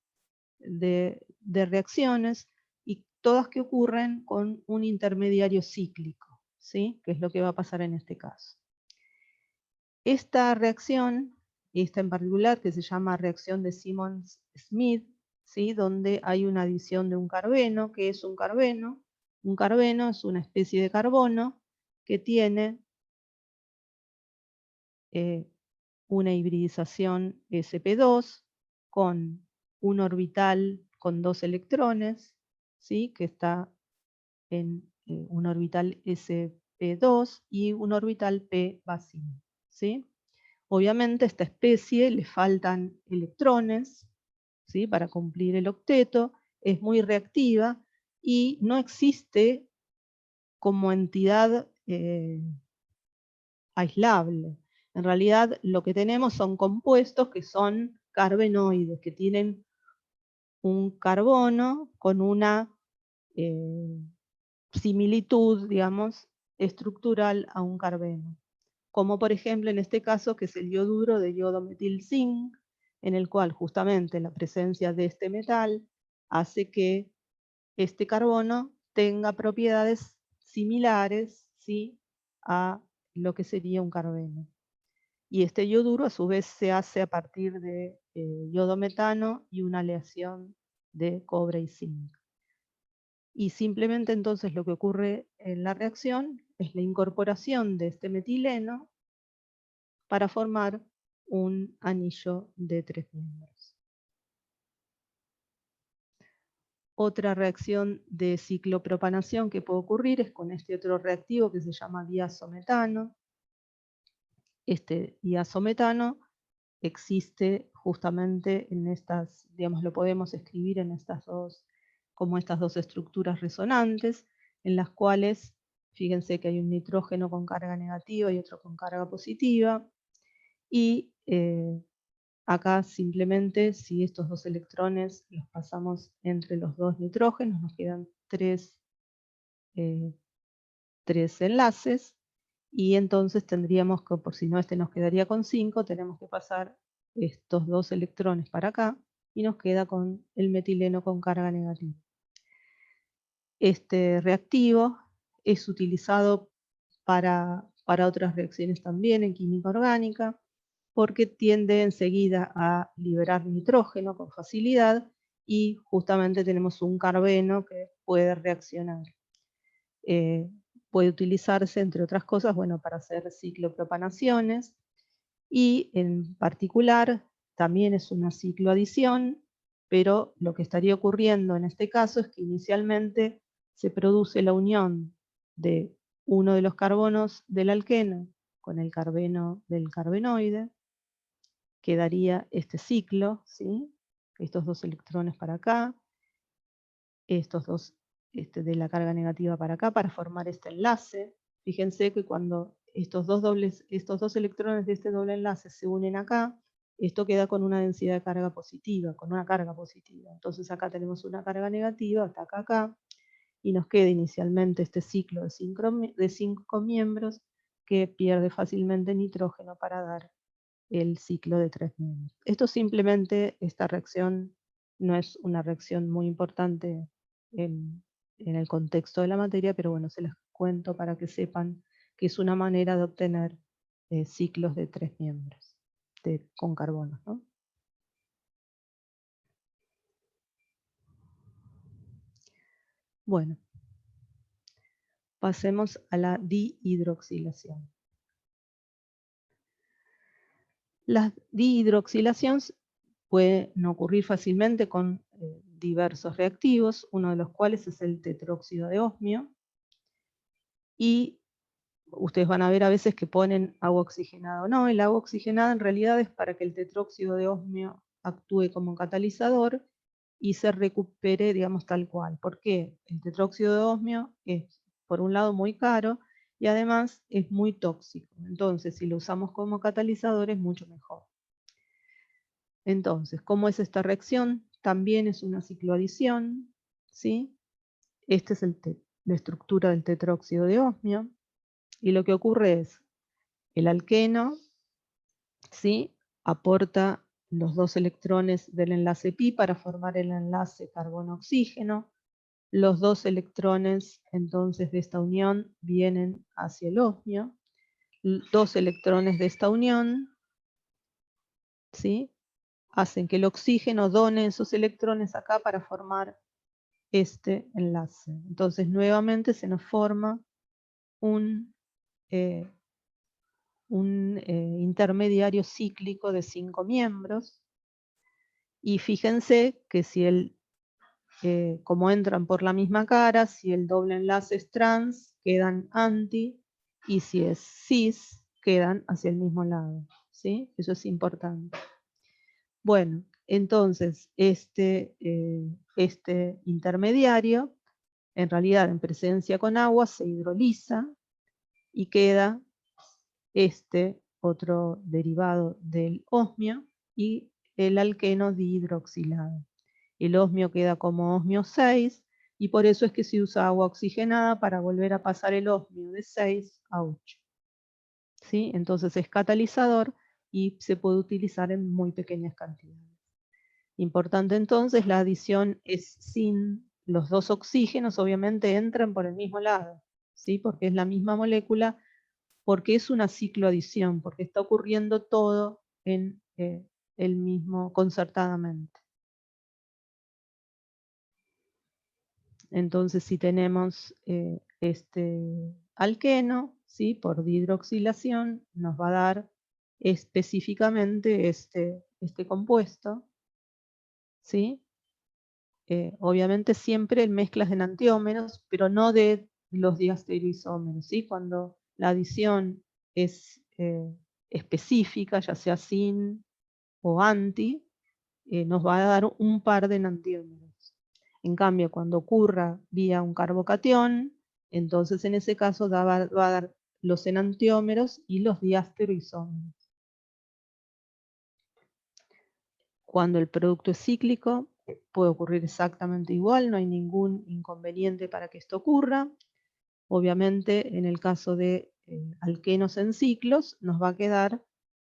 de reacciones, y todas que ocurren con un intermediario cíclico, ¿sí? Que es lo que va a pasar en este caso. Esta reacción, esta en particular, que se llama reacción de Simmons-Smith, ¿sí? Donde hay una adición de un carbeno. ¿Qué es un carbeno? Un carbeno es una especie de carbono que tiene una hibridización sp2 con un orbital con 2 electrones, ¿sí? Que está en un orbital sp2 y un orbital p vacío, ¿sí? Obviamente a esta especie le faltan electrones, ¿sí? Para cumplir el octeto, es muy reactiva y no existe como entidad aislable. En realidad lo que tenemos son compuestos que son carbenoides, que tienen un carbono con una similitud, digamos, estructural a un carbeno. Como por ejemplo en este caso, que es el ioduro de yodo metil zinc, en el cual justamente la presencia de este metal hace que este carbono tenga propiedades similares, ¿sí? A lo que sería un carbeno. Y este ioduro a su vez se hace a partir de yodo metano y una aleación de cobre y zinc. Y simplemente entonces lo que ocurre en la reacción es la incorporación de este metileno para formar un anillo de 3 miembros. Otra reacción de ciclopropanación que puede ocurrir es con este otro reactivo que se llama diazometano. Este diazometano existe justamente en estas, digamos, lo podemos escribir en estas dos, como estas dos estructuras resonantes, en las cuales, fíjense que hay un nitrógeno con carga negativa y otro con carga positiva, y acá simplemente si estos dos electrones los pasamos entre los dos nitrógenos, nos quedan tres enlaces, y entonces tendríamos que, por si no este nos quedaría con 5, tenemos que pasar estos dos electrones para acá, y nos queda con el metileno con carga negativa. Este reactivo es utilizado para otras reacciones también en química orgánica, porque tiende enseguida a liberar nitrógeno con facilidad, y justamente tenemos un carbeno que puede reaccionar. Puede utilizarse, entre otras cosas, bueno, para hacer ciclopropanaciones, y en particular también es una cicloadición, pero lo que estaría ocurriendo en este caso es que inicialmente se produce la unión de uno de los carbonos del alqueno con el carbeno del carbenoide, quedaría este ciclo, ¿sí? Estos 2 electrones para acá, estos 2 de la carga negativa para acá, para formar este enlace. Fíjense que cuando estos dos electrones de este doble enlace se unen acá, esto queda con una densidad de carga positiva, con una carga positiva. Entonces acá tenemos una carga negativa, ataca acá, y nos queda inicialmente este ciclo de 5 miembros que pierde fácilmente nitrógeno para dar el ciclo de 3 miembros. Esto simplemente, esta reacción no es una reacción muy importante en el contexto de la materia, pero bueno, se las cuento para que sepan que es una manera de obtener ciclos de 3 miembros con carbono, ¿no? Bueno, pasemos a la dihidroxilación. Las dihidroxilaciones pueden ocurrir fácilmente con diversos reactivos, uno de los cuales es el tetróxido de osmio, y ustedes van a ver a veces que ponen agua oxigenada o no. El agua oxigenada en realidad es para que el tetróxido de osmio actúe como catalizador y se recupere, digamos, tal cual. ¿Por qué? El tetróxido de osmio es, por un lado, muy caro y además es muy tóxico. Entonces, si lo usamos como catalizador es mucho mejor. Entonces, ¿cómo es esta reacción? También es una cicloadición, ¿sí? Esta es la estructura del tetróxido de osmio. Y lo que ocurre es, el alqueno, ¿sí?, aporta los 2 electrones del enlace pi para formar el enlace carbono-oxígeno. Los 2 electrones entonces de esta unión vienen hacia el osmio. 2 electrones de esta unión, ¿sí?, hacen que el oxígeno done esos electrones acá para formar este enlace. Entonces nuevamente se nos forma un intermediario cíclico de 5 miembros. Y fíjense que si como entran por la misma cara, si el doble enlace es trans, quedan anti, y si es cis, quedan hacia el mismo lado, ¿sí? Eso es importante. Bueno, entonces este intermediario, en realidad en presencia con agua, se hidroliza y queda este otro derivado del osmio y el alqueno dihidroxilado. El osmio queda como osmio 6 y por eso es que se usa agua oxigenada para volver a pasar el osmio de 6 a 8. ¿Sí? Entonces es catalizador y se puede utilizar en muy pequeñas cantidades. Importante entonces, la adición es sin los 2 oxígenos, obviamente entran por el mismo lado, ¿sí? Porque es la misma molécula, porque es una cicloadición, porque está ocurriendo todo en el mismo, concertadamente. Entonces, si tenemos este alqueno, ¿sí?, por dihidroxilación, nos va a dar específicamente este compuesto, ¿sí? Obviamente siempre en mezclas de enantiómeros, pero no de los diastereoisómeros, ¿sí? Cuando la adición es específica, ya sea sin o anti, nos va a dar un par de enantiómeros. En cambio, cuando ocurra vía un carbocatión, entonces en ese caso va a dar los enantiómeros y los diastereoisómeros. Cuando el producto es cíclico, puede ocurrir exactamente igual, no hay ningún inconveniente para que esto ocurra. Obviamente, en el caso de alquenos en ciclos, nos va a quedar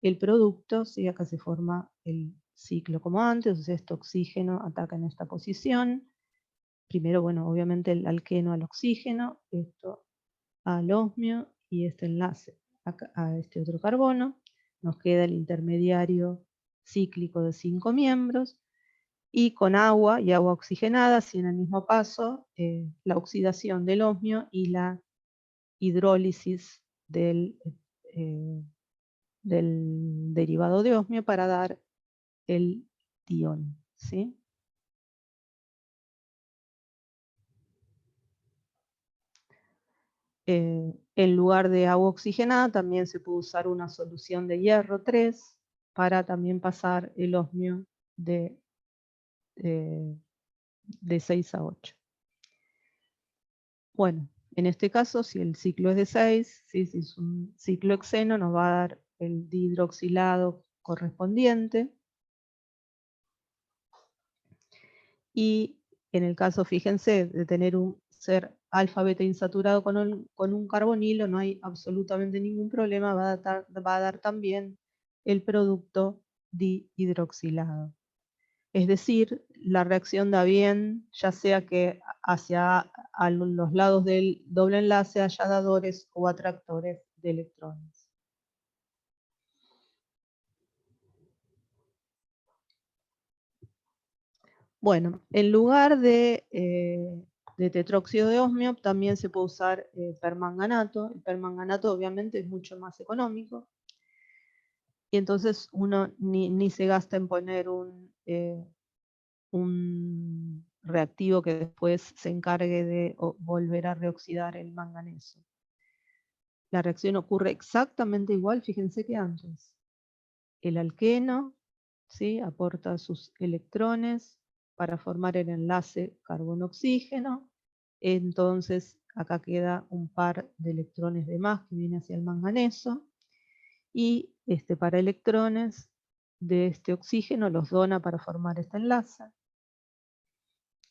el producto, ¿sí? Acá se forma el ciclo como antes, entonces este oxígeno ataca en esta posición. Primero, bueno, obviamente el alqueno al oxígeno, esto al osmio y este enlace a este otro carbono. Nos queda el intermediario cíclico de 5 miembros y con agua y agua oxigenada, si en el mismo paso, la oxidación del osmio y la hidrólisis del derivado de osmio para dar el tión, ¿sí? En lugar de agua oxigenada también se puede usar una solución de hierro 3, para también pasar el osmio de 6 a 8. Bueno, en este caso, si el ciclo es de 6, si es un ciclo hexeno, nos va a dar el dihidroxilado correspondiente. Y en el caso, fíjense, de tener un ser alfa beta insaturado con un carbonilo, no hay absolutamente ningún problema, va a dar también el producto dihidroxilado. Es decir, la reacción da bien, ya sea que hacia los lados del doble enlace haya dadores o atractores de electrones. Bueno, en lugar de tetróxido de osmio también se puede usar permanganato. El permanganato obviamente es mucho más económico. Y entonces uno ni se gasta en poner un reactivo que después se encargue de volver a reoxidar el manganeso. La reacción ocurre exactamente igual, fíjense que antes. El alqueno, ¿sí?, aporta sus electrones para formar el enlace carbono-oxígeno. Entonces acá queda un par de electrones de más que viene hacia el manganeso. Y este par de electrones de este oxígeno los dona para formar este enlace.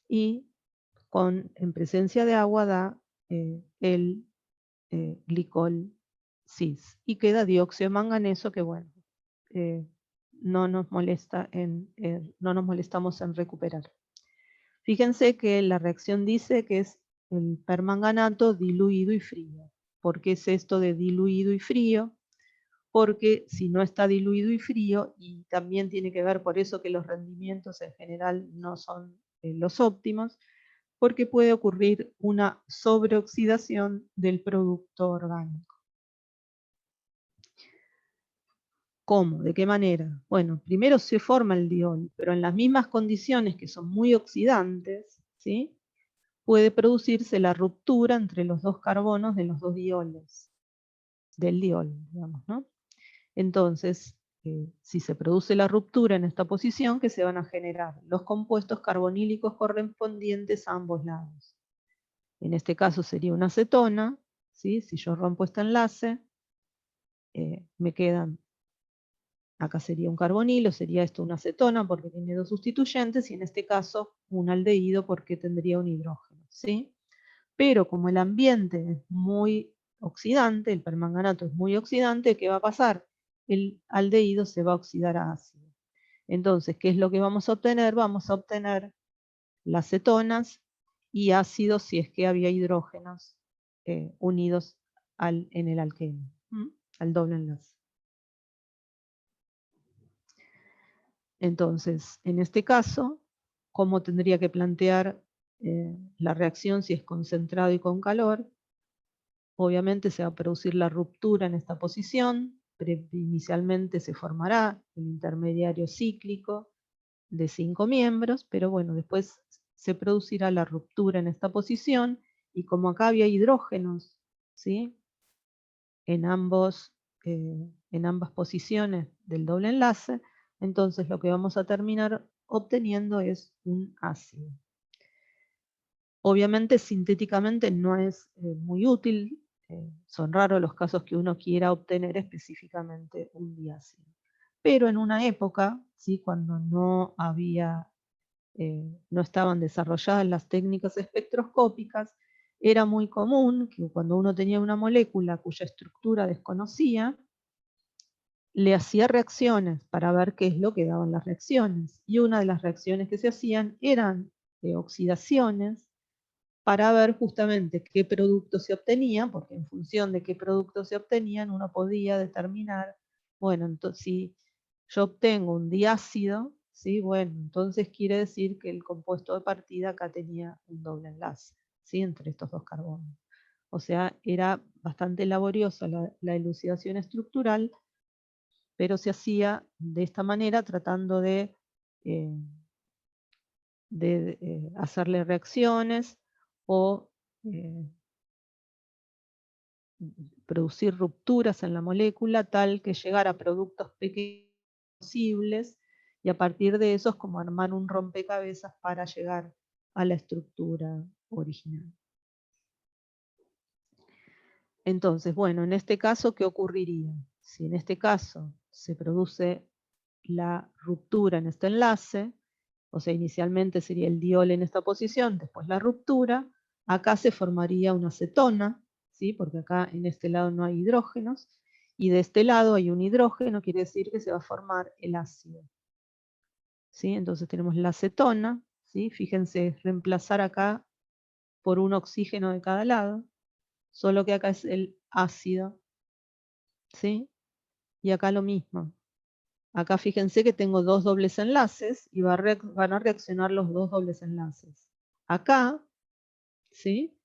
Y en presencia de agua da el glicol cis. Y queda dióxido de manganeso que, bueno, no nos molestamos en recuperar. Fíjense que la reacción dice que es el permanganato diluido y frío. ¿Por qué es esto de diluido y frío? Porque si no está diluido y frío, y también tiene que ver por eso que los rendimientos en general no son los óptimos, porque puede ocurrir una sobreoxidación del producto orgánico. ¿Cómo? ¿De qué manera? Bueno, primero se forma el diol, pero en las mismas condiciones que son muy oxidantes, ¿sí?, puede producirse la ruptura entre los dos carbonos de los dos dioles, del diol, digamos, ¿no? Entonces, si se produce la ruptura en esta posición, ¿qué se van a generar? Los compuestos carbonílicos correspondientes a ambos lados. En este caso sería una acetona, ¿sí? Si yo rompo este enlace, me quedan, acá sería un carbonilo, sería esto una acetona porque tiene dos sustituyentes, y en este caso un aldehído porque tendría un hidrógeno, ¿sí? Pero como el ambiente es muy oxidante, el permanganato es muy oxidante, ¿qué va a pasar? El aldehído se va a oxidar a ácido. Entonces, ¿qué es lo que vamos a obtener? Vamos a obtener las cetonas y ácidos si es que había hidrógenos unidos en el alqueno, al doble enlace. Entonces, en este caso, ¿cómo tendría que plantear la reacción si es concentrado y con calor? Obviamente se va a producir la ruptura en esta posición. Inicialmente se formará el intermediario cíclico de 5 miembros, pero bueno, después se producirá la ruptura en esta posición, y como acá había hidrógenos, ¿sí?, en ambas posiciones del doble enlace, entonces lo que vamos a terminar obteniendo es un ácido. Obviamente sintéticamente no es muy útil, son raros los casos que uno quiera obtener específicamente un diácido. Pero en una época, ¿sí?, cuando no estaban desarrolladas las técnicas espectroscópicas, era muy común que cuando uno tenía una molécula cuya estructura desconocía, le hacía reacciones para ver qué es lo que daban las reacciones. Y una de las reacciones que se hacían eran oxidaciones para ver justamente qué producto se obtenía, porque en función de qué producto se obtenían uno podía determinar, bueno, entonces si yo obtengo un diácido, ¿sí?, bueno, entonces quiere decir que el compuesto de partida acá tenía un doble enlace, ¿sí?, entre estos dos carbonos. O sea, era bastante laboriosa la elucidación estructural, pero se hacía de esta manera tratando de hacerle reacciones o producir rupturas en la molécula tal que llegar a productos pequeños posibles, y a partir de eso es como armar un rompecabezas para llegar a la estructura original. Entonces, bueno, en este caso, ¿qué ocurriría? Si en este caso se produce la ruptura en este enlace, o sea, inicialmente sería el diol en esta posición, después la ruptura, acá se formaría una cetona, ¿sí? Porque acá en este lado no hay hidrógenos, y de este lado hay un hidrógeno, quiere decir que se va a formar el ácido. ¿Sí? Entonces tenemos la cetona, ¿sí? Fíjense, reemplazar acá por un oxígeno de cada lado, solo que acá es el ácido, ¿sí? Y acá lo mismo. Acá fíjense que tengo dos dobles enlaces y van a reaccionar los dos dobles enlaces. Acá, ¿sí?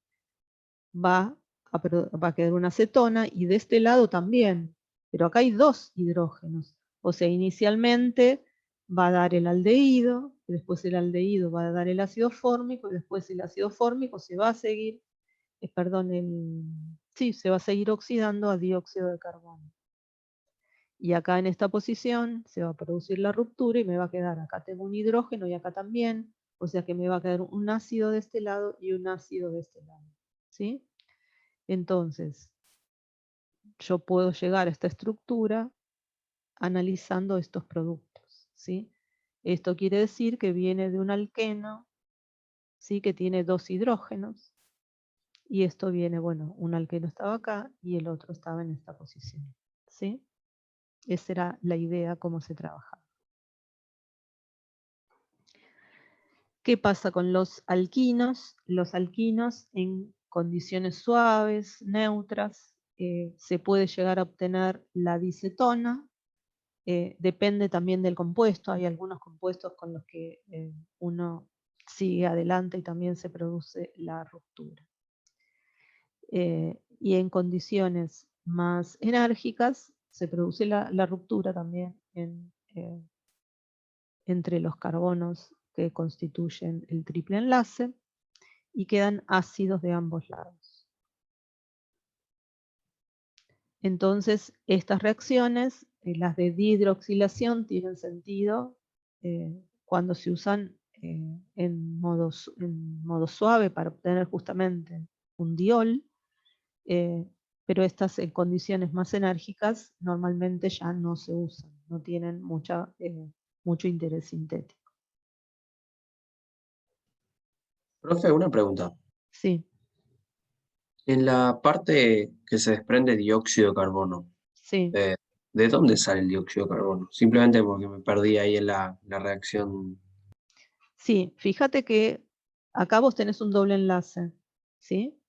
Va a quedar una cetona y de este lado también, pero acá hay dos hidrógenos. O sea, inicialmente va a dar el aldehído, y después el aldehído va a dar el ácido fórmico, y después el ácido fórmico se va a seguir, se va a seguir oxidando a dióxido de carbono. Y acá en esta posición se va a producir la ruptura y me va a quedar, acá tengo un hidrógeno y acá también, o sea que me va a quedar un ácido de este lado y un ácido de este lado. ¿Sí? Entonces, yo puedo llegar a esta estructura analizando estos productos. ¿Sí? Esto quiere decir que viene de un alqueno, ¿sí? Que tiene dos hidrógenos. Y esto viene, bueno, un alqueno estaba acá y el otro estaba en esta posición. ¿Sí? Esa era la idea, cómo se trabajaba. ¿Qué pasa con los alquinos? Los alquinos en condiciones suaves, neutras, se puede llegar a obtener la dicetona. Depende también del compuesto. Hay algunos compuestos con los que uno sigue adelante y también se produce la ruptura. Y en condiciones más enérgicas se produce la ruptura también entre los carbonos que constituyen el triple enlace y quedan ácidos de ambos lados. Entonces, estas reacciones, las de dihidroxilación, tienen sentido cuando se usan en modo suave para obtener justamente un diol, pero estas en condiciones más enérgicas normalmente ya no se usan, no tienen mucho interés sintético. Profe, una pregunta. Sí, En la parte que se desprende dióxido de carbono, sí. ¿de dónde sale el dióxido de carbono? Simplemente porque me perdí ahí en la reacción. Sí, fíjate que acá vos tenés un doble enlace, ¿sí?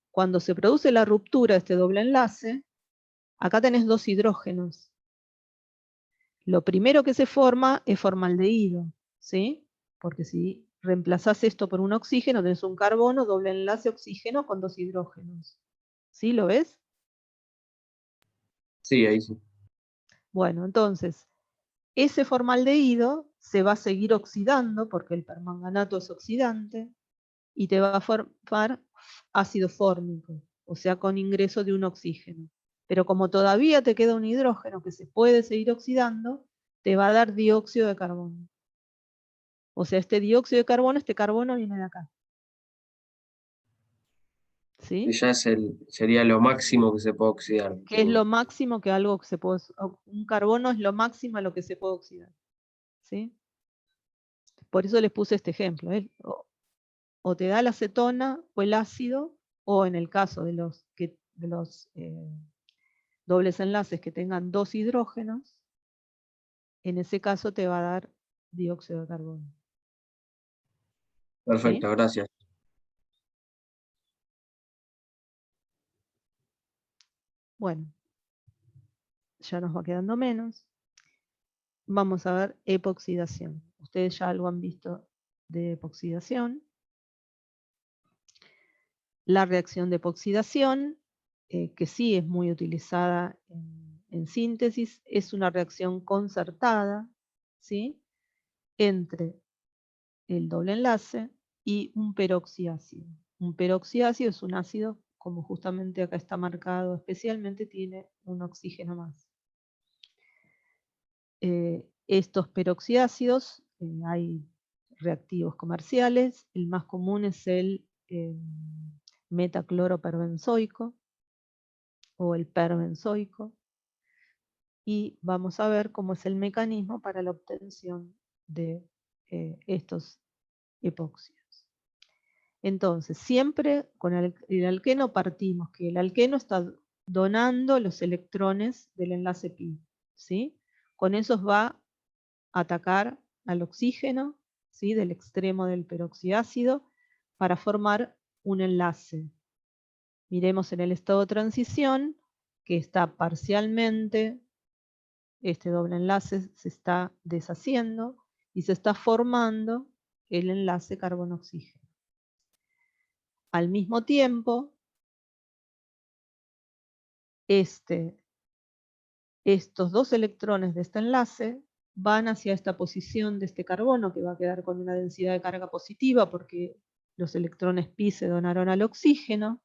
Cuando se produce la ruptura de este doble enlace, acá tenés dos hidrógenos. Lo primero que se forma es formaldehído, ¿sí? Porque si reemplazás esto por un oxígeno, tenés un carbono, doble enlace oxígeno con dos hidrógenos. ¿Sí? ¿Lo ves? Sí, ahí sí. Bueno, entonces, ese formaldehído se va a seguir oxidando, porque el permanganato es oxidante, y te va a formar ácido fórmico, o sea, con ingreso de un oxígeno. Pero como todavía te queda un hidrógeno que se puede seguir oxidando, te va a dar dióxido de carbono. O sea, este dióxido de carbono, este carbono viene de acá. Y ¿Sí? ya sería lo máximo que se puede oxidar. Que es lo máximo que algo que se puede... Un carbono es lo máximo a lo que se puede oxidar. ¿Sí? Por eso les puse este ejemplo. O te da la acetona o el ácido, o en el caso de los dobles enlaces que tengan dos hidrógenos, en ese caso te va a dar dióxido de carbono. Perfecto, ¿Sí? gracias. Bueno, ya nos va quedando menos. Vamos a ver epoxidación. Ustedes ya algo han visto de epoxidación. La reacción de epoxidación, que sí es muy utilizada en síntesis, es una reacción concertada, ¿sí? Entre el doble enlace y un peroxiácido. Un peroxiácido es un ácido, como justamente acá está marcado, especialmente tiene un oxígeno más. Estos peroxiácidos, hay reactivos comerciales, el más común es el metacloroperbenzoico o el perbenzoico, y vamos a ver cómo es el mecanismo para la obtención de estos epóxidos. Entonces, siempre con el alqueno partimos que el alqueno está donando los electrones del enlace pi, ¿sí? Con esos va a atacar al oxígeno, ¿sí? Del extremo del peroxiácido para formar un enlace. Miremos en el estado de transición que está parcialmente, este doble enlace se está deshaciendo y se está formando el enlace carbono-oxígeno. Al mismo tiempo, estos dos electrones de este enlace van hacia esta posición de este carbono que va a quedar con una densidad de carga positiva porque los electrones pi se donaron al oxígeno,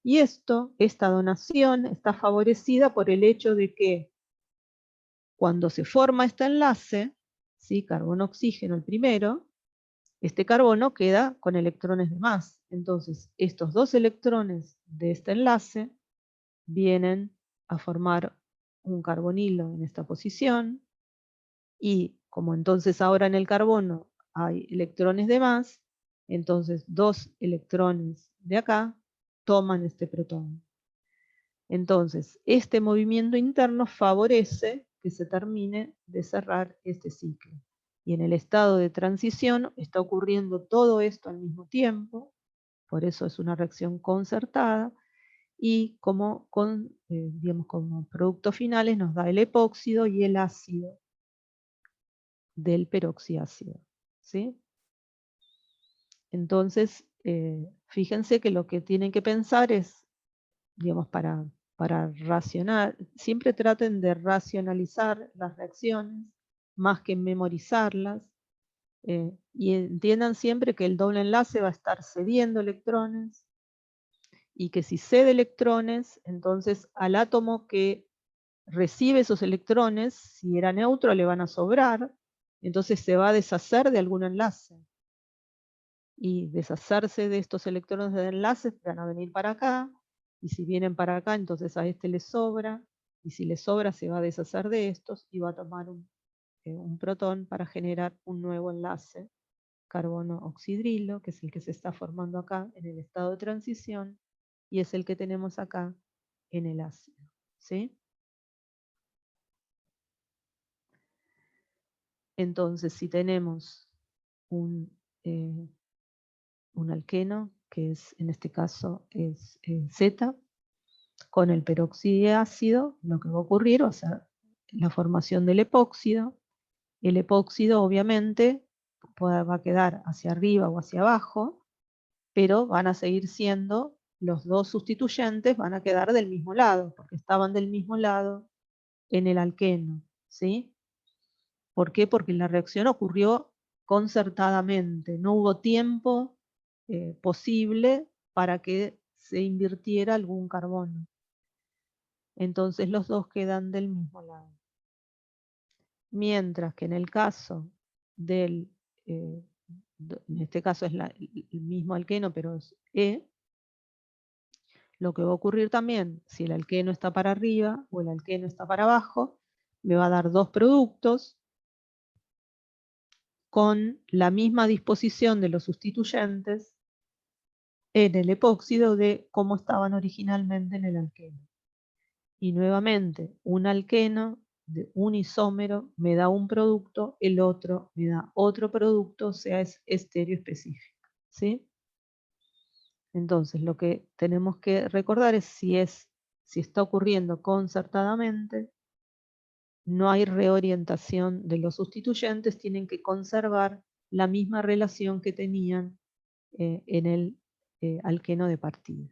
y esta donación está favorecida por el hecho de que cuando se forma este enlace, ¿sí? Carbono-oxígeno el primero, este carbono queda con electrones de más. Entonces, estos dos electrones de este enlace vienen a formar un carbonilo en esta posición, y como entonces ahora en el carbono hay electrones de más, entonces dos electrones de acá toman este protón. Entonces, este movimiento interno favorece que se termine de cerrar este ciclo. Y en el estado de transición está ocurriendo todo esto al mismo tiempo, por eso es una reacción concertada, y como productos finales nos da el epóxido y el ácido del peroxiácido, ¿sí? Entonces, fíjense que lo que tienen que pensar es, digamos, para racionar, siempre traten de racionalizar las reacciones más que memorizarlas, y entiendan siempre que el doble enlace va a estar cediendo electrones, y que si cede electrones, entonces al átomo que recibe esos electrones, si era neutro le van a sobrar, entonces se va a deshacer de algún enlace. Y deshacerse de estos electrones de enlaces van a venir para acá, y si vienen para acá, entonces a este le sobra, y si le sobra se va a deshacer de estos y va a tomar un protón para generar un nuevo enlace carbono-oxidrilo, que es el que se está formando acá en el estado de transición, y es el que tenemos acá en el ácido, ¿sí? Entonces, si tenemos un alqueno, que es, en este caso es Z, con el peroxiácido, lo que va a ocurrir va a ser la formación del epóxido. El epóxido obviamente va a quedar hacia arriba o hacia abajo, pero van a seguir siendo los dos sustituyentes, van a quedar del mismo lado, porque estaban del mismo lado en el alqueno, ¿sí? ¿Por qué? Porque la reacción ocurrió concertadamente, no hubo tiempo posible para que se invirtiera algún carbono. Entonces los dos quedan del mismo lado. Mientras que en el caso del, en este caso es el mismo alqueno, pero es E, lo que va a ocurrir también, si el alqueno está para arriba o el alqueno está para abajo, me va a dar dos productos con la misma disposición de los sustituyentes en el epóxido de cómo estaban originalmente en el alqueno. Y nuevamente, un alqueno de un isómero me da un producto, el otro me da otro producto, o sea, es estereoespecífico, ¿sí? Entonces, lo que tenemos que recordar es si está ocurriendo concertadamente, no hay reorientación de los sustituyentes, tienen que conservar la misma relación que tenían en el alqueno de partida.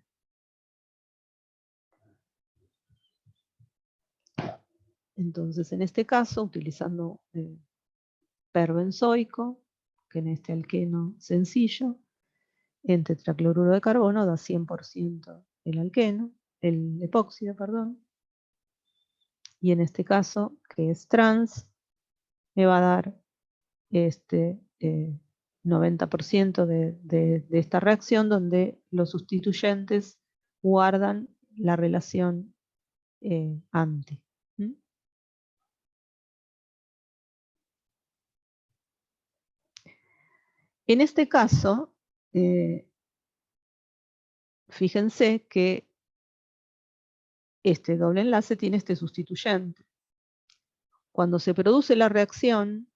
Entonces, en este caso, utilizando perbenzoico, que en este alqueno sencillo, en tetracloruro de carbono da 100% el alqueno, el epóxido, perdón. Y en este caso, que es trans, me va a dar este 90% de esta reacción, donde los sustituyentes guardan la relación anti. ¿Mm? En este caso, fíjense que este doble enlace tiene este sustituyente. Cuando se produce la reacción,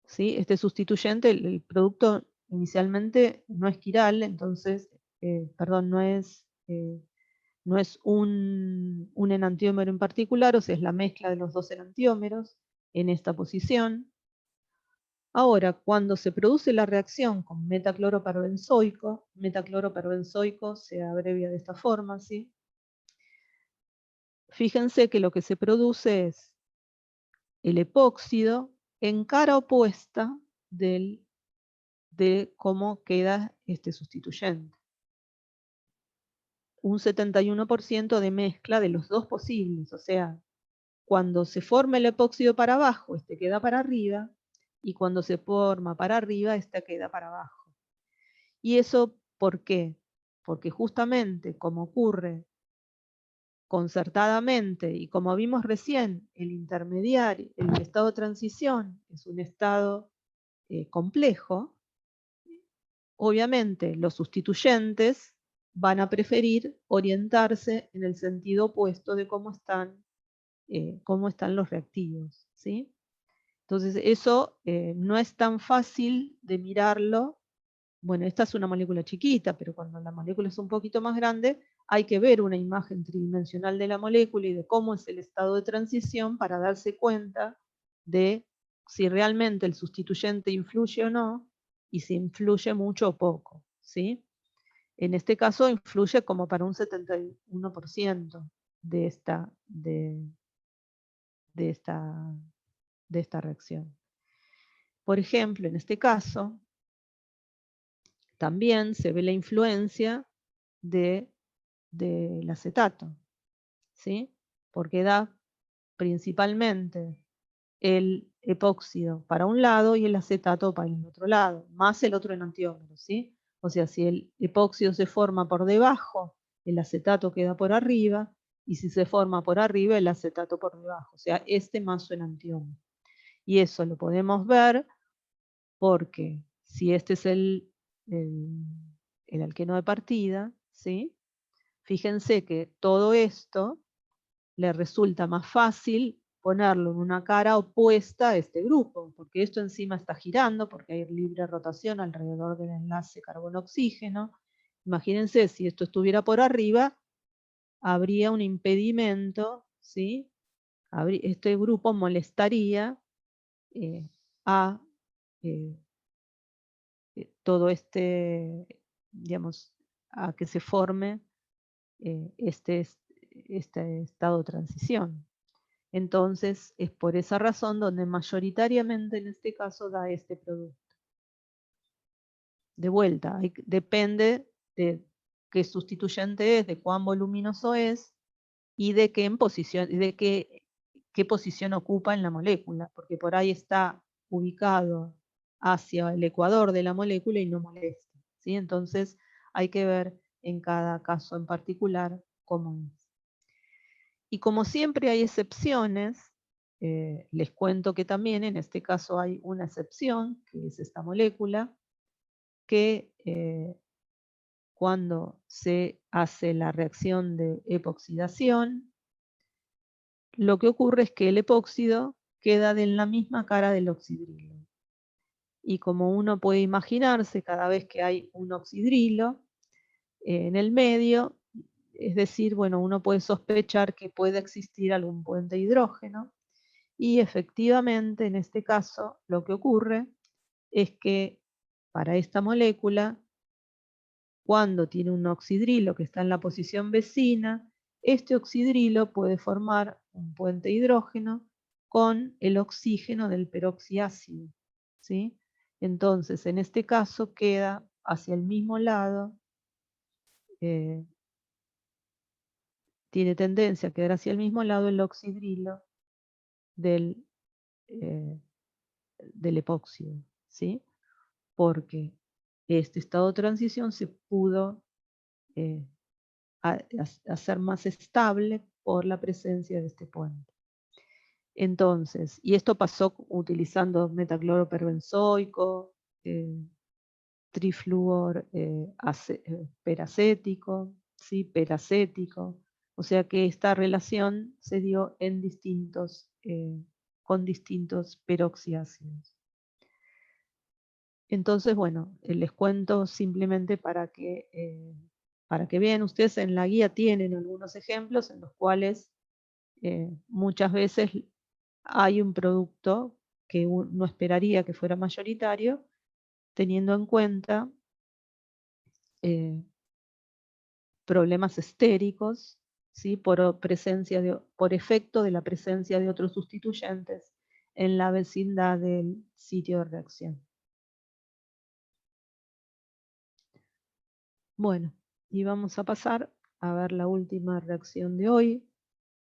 ¿sí? Este sustituyente, el producto inicialmente no es quiral, entonces, perdón, no es un enantiómero en particular, o sea, es la mezcla de los dos enantiómeros en esta posición. Ahora, cuando se produce la reacción con metacloroperbenzoico se abrevia de esta forma, ¿sí? Fíjense que lo que se produce es el epóxido en cara opuesta de cómo queda este sustituyente. Un 71% de mezcla de los dos posibles, o sea, cuando se forma el epóxido para abajo, este queda para arriba, y cuando se forma para arriba, este queda para abajo. ¿Y eso por qué? Porque justamente como ocurre concertadamente, y como vimos recién, el intermediario, el estado de transición es un estado complejo, obviamente los sustituyentes van a preferir orientarse en el sentido opuesto de cómo están los reactivos, ¿sí? Entonces eso no es tan fácil de mirarlo. Bueno, esta es una molécula chiquita, pero cuando la molécula es un poquito más grande, hay que ver una imagen tridimensional de la molécula y de cómo es el estado de transición para darse cuenta de si realmente el sustituyente influye o no, y si influye mucho o poco, ¿sí? En este caso influye como para un 71% de esta reacción. Por ejemplo, en este caso, también se ve la influencia del acetato, ¿sí? Porque da principalmente el epóxido para un lado y el acetato para el otro lado, más el otro enantiómero, ¿sí? O sea, si el epóxido se forma por debajo, el acetato queda por arriba, y si se forma por arriba, el acetato por debajo, o sea, este más su enantiómero. Y eso lo podemos ver porque si este es el alqueno de partida, ¿sí? Fíjense que todo esto le resulta más fácil ponerlo en una cara opuesta a este grupo, porque esto encima está girando, porque hay libre rotación alrededor del enlace carbono-oxígeno. Imagínense, si esto estuviera por arriba, habría un impedimento, ¿sí? Este grupo molestaría a todo digamos, a que se forme este estado de transición. Entonces, es por esa razón donde mayoritariamente en este caso da este producto. De vuelta, depende de qué sustituyente es, de cuán voluminoso es y de qué posición ocupa en la molécula, porque por ahí está ubicado hacia el ecuador de la molécula y no molesta, ¿sí? Entonces hay que ver en cada caso en particular cómo es. Y como siempre hay excepciones, les cuento que también en este caso hay una excepción, que es esta molécula, que cuando se hace la reacción de epoxidación, lo que ocurre es que el epóxido queda en la misma cara del oxidrilo. Y como uno puede imaginarse, cada vez que hay un oxidrilo en el medio, es decir, bueno, uno puede sospechar que puede existir algún puente de hidrógeno. Y efectivamente, en este caso, lo que ocurre es que para esta molécula, cuando tiene un oxidrilo que está en la posición vecina, este oxidrilo puede formar un puente de hidrógeno con el oxígeno del peroxiácido, ¿sí? Entonces, en este caso queda hacia el mismo lado, tiene tendencia a quedar hacia el mismo lado el oxidrilo del del epóxido, ¿sí? Porque este estado de transición se pudo hacer más estable por la presencia de este puente. Entonces, y esto pasó utilizando metacloroperbenzoico, trifluor peracético, ¿sí? Peracético. O sea que esta relación se dio en con distintos peroxiácidos. Entonces, bueno, les cuento simplemente para que vean, ustedes en la guía tienen algunos ejemplos en los cuales muchas veces hay un producto que uno esperaría que fuera mayoritario, teniendo en cuenta problemas estéricos, ¿sí? por efecto de la presencia de otros sustituyentes en la vecindad del sitio de reacción. Bueno, y vamos a pasar a ver la última reacción de hoy,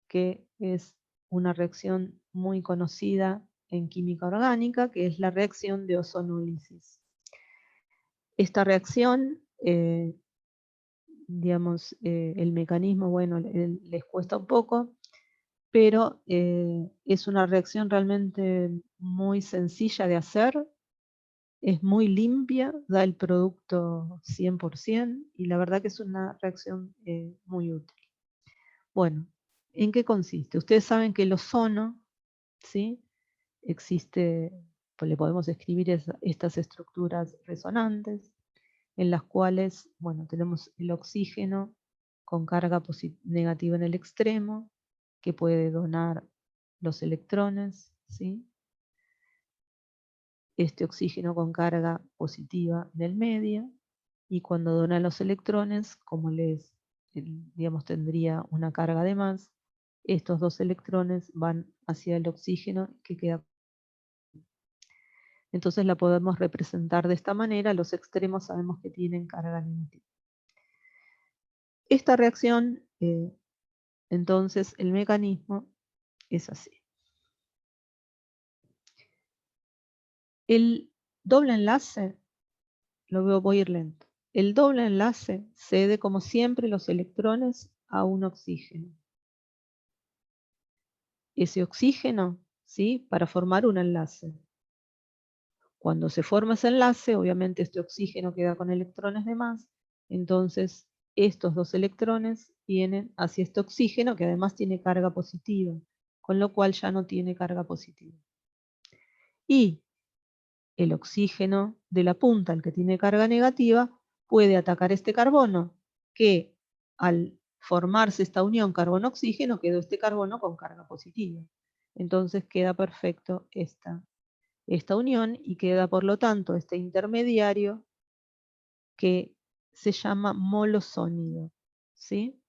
que es una reacción muy conocida en química orgánica, que es la reacción de ozonólisis. Esta reacción, digamos, el mecanismo, bueno, les cuesta un poco, pero es una reacción realmente muy sencilla de hacer, es muy limpia, da el producto 100% y la verdad que es una reacción muy útil. Bueno, ¿en qué consiste? Ustedes saben que el ozono, ¿sí? Existe, pues le podemos escribir estas estructuras resonantes, en las cuales, bueno, tenemos el oxígeno con carga negativa en el extremo, que puede donar los electrones, ¿sí? Este oxígeno con carga positiva en el medio, y cuando dona los electrones, como digamos, tendría una carga de más, estos dos electrones van hacia el oxígeno que queda. Entonces la podemos representar de esta manera, los extremos sabemos que tienen carga negativa. Esta reacción, entonces el mecanismo es así. El doble enlace, voy a ir lento. El doble enlace cede como siempre los electrones a un oxígeno. Ese oxígeno, ¿sí? Para formar un enlace. Cuando se forma ese enlace, obviamente este oxígeno queda con electrones de más, entonces estos dos electrones vienen hacia este oxígeno que además tiene carga positiva, con lo cual ya no tiene carga positiva. Y el oxígeno de la punta, el que tiene carga negativa, puede atacar este carbono, que al formarse esta unión carbono-oxígeno quedó este carbono con carga positiva. Entonces queda perfecto esta unión y queda por lo tanto este intermediario que se llama molosónido, ¿sí?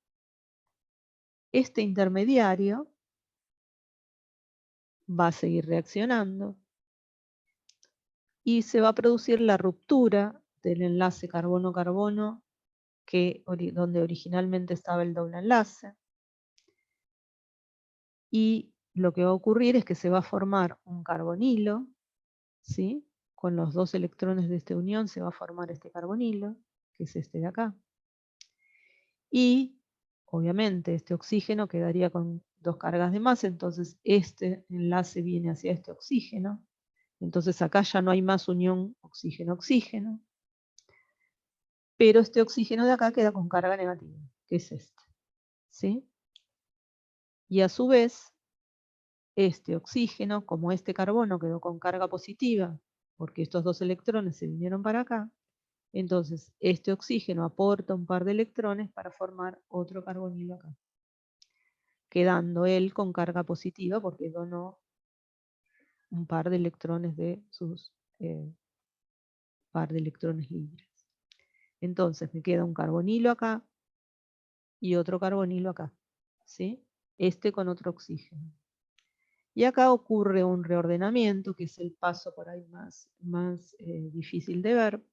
Este intermediario va a seguir reaccionando y se va a producir la ruptura del enlace carbono-carbono donde originalmente estaba el doble enlace, y lo que va a ocurrir es que se va a formar un carbonilo, ¿sí? Con los dos electrones de esta unión se va a formar este carbonilo, que es este de acá. Y obviamente este oxígeno quedaría con dos cargas de más, entonces este enlace viene hacia este oxígeno. Entonces acá ya no hay más unión oxígeno-oxígeno, pero este oxígeno de acá queda con carga negativa, que es este, ¿sí? Y a su vez, este oxígeno, como este carbono quedó con carga positiva, porque estos dos electrones se vinieron para acá, entonces este oxígeno aporta un par de electrones para formar otro carbonilo acá, quedando él con carga positiva porque donó un par de electrones de sus par de electrones libres. Entonces me queda un carbonilo acá y otro carbonilo acá, ¿sí? Este con otro oxígeno. Y acá ocurre un reordenamiento, que es el paso por ahí más difícil de ver,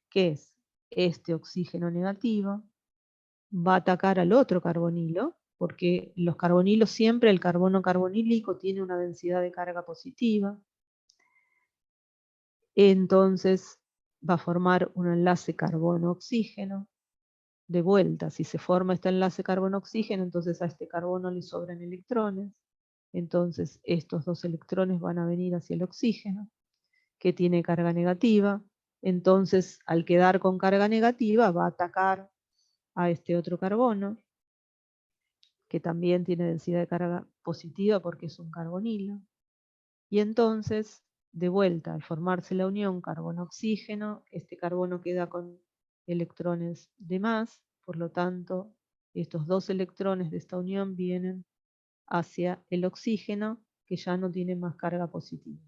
que es este oxígeno negativo va a atacar al otro carbonilo, porque los carbonilos siempre, el carbono carbonílico tiene una densidad de carga positiva. Entonces va a formar un enlace carbono-oxígeno. De vuelta, si se forma este enlace carbono-oxígeno, entonces a este carbono le sobran electrones. Entonces estos dos electrones van a venir hacia el oxígeno, que tiene carga negativa. Entonces, al quedar con carga negativa, va a atacar a este otro carbono, que también tiene densidad de carga positiva porque es un carbonilo. Y entonces, de vuelta, al formarse la unión carbono-oxígeno, este carbono queda con electrones de más, por lo tanto, estos dos electrones de esta unión vienen hacia el oxígeno, que ya no tiene más carga positiva.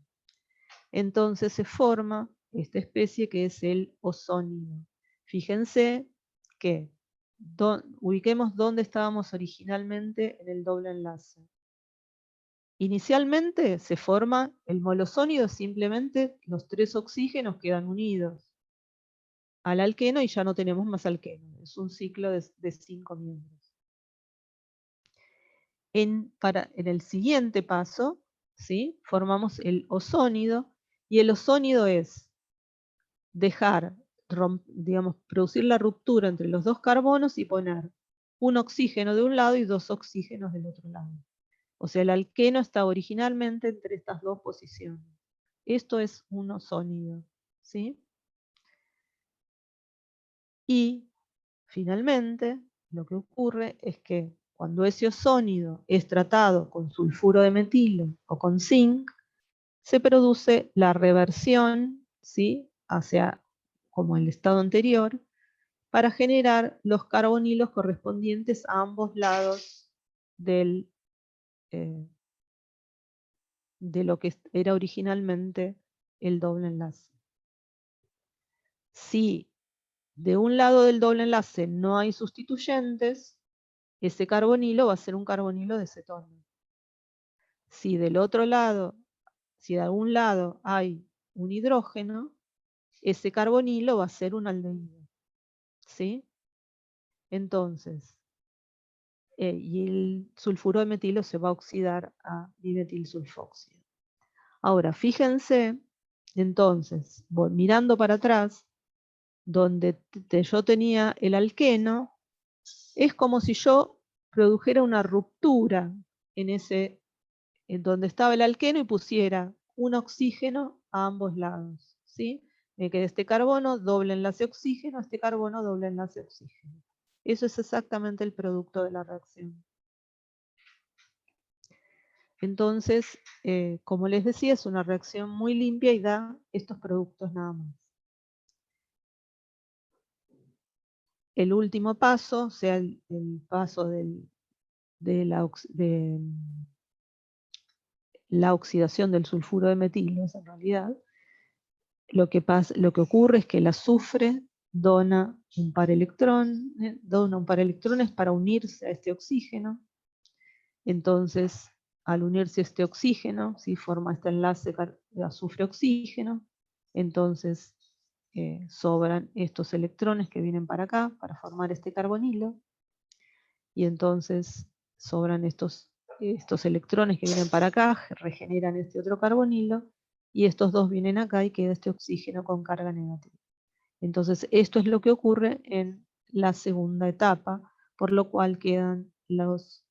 Entonces se forma esta especie que es el ozónido. Fíjense que ubiquemos dónde estábamos originalmente en el doble enlace. Inicialmente se forma el molosónido, simplemente los tres oxígenos quedan unidos al alqueno y ya no tenemos más alqueno. Es un ciclo de 5 miembros. En el siguiente paso, ¿sí?, formamos el ozónido, y el ozónido es dejar, digamos, producir la ruptura entre los dos carbonos y poner un oxígeno de un lado y dos oxígenos del otro lado. O sea, el alqueno está originalmente entre estas dos posiciones. Esto es un ozónido, ¿sí? Y finalmente, lo que ocurre es que cuando ese ozónido es tratado con sulfuro de metilo o con zinc, se produce la reversión, ¿sí?, hacia como el estado anterior, para generar los carbonilos correspondientes a ambos lados de lo que era originalmente el doble enlace. Si de un lado del doble enlace no hay sustituyentes, ese carbonilo va a ser un carbonilo de cetono. Si del otro lado, si de algún lado hay un hidrógeno, ese carbonilo va a ser un aldehído, ¿sí? Entonces, y el sulfuro de metilo se va a oxidar a dimetilsulfóxido. Ahora, fíjense, entonces, mirando para atrás, donde yo tenía el alqueno, es como si yo produjera una ruptura en donde estaba el alqueno, y pusiera un oxígeno a ambos lados, ¿sí? Me queda este carbono, doble enlace oxígeno, este carbono, doble enlace oxígeno. Eso es exactamente el producto de la reacción. Entonces, como les decía, es una reacción muy limpia y da estos productos nada más. El último paso, o sea, el paso de la oxidación del sulfuro de metilo, en realidad, lo que ocurre es que el azufre dona un par de electrones para unirse a este oxígeno. Entonces, al unirse a este oxígeno, ¿sí?, forma este enlace de azufre-oxígeno. Entonces, sobran estos electrones que vienen para acá para formar este carbonilo. Y entonces sobran estos electrones que vienen para acá, regeneran este otro carbonilo, y estos dos vienen acá y queda este oxígeno con carga negativa. Entonces, esto es lo que ocurre en la segunda etapa, por lo cual quedan los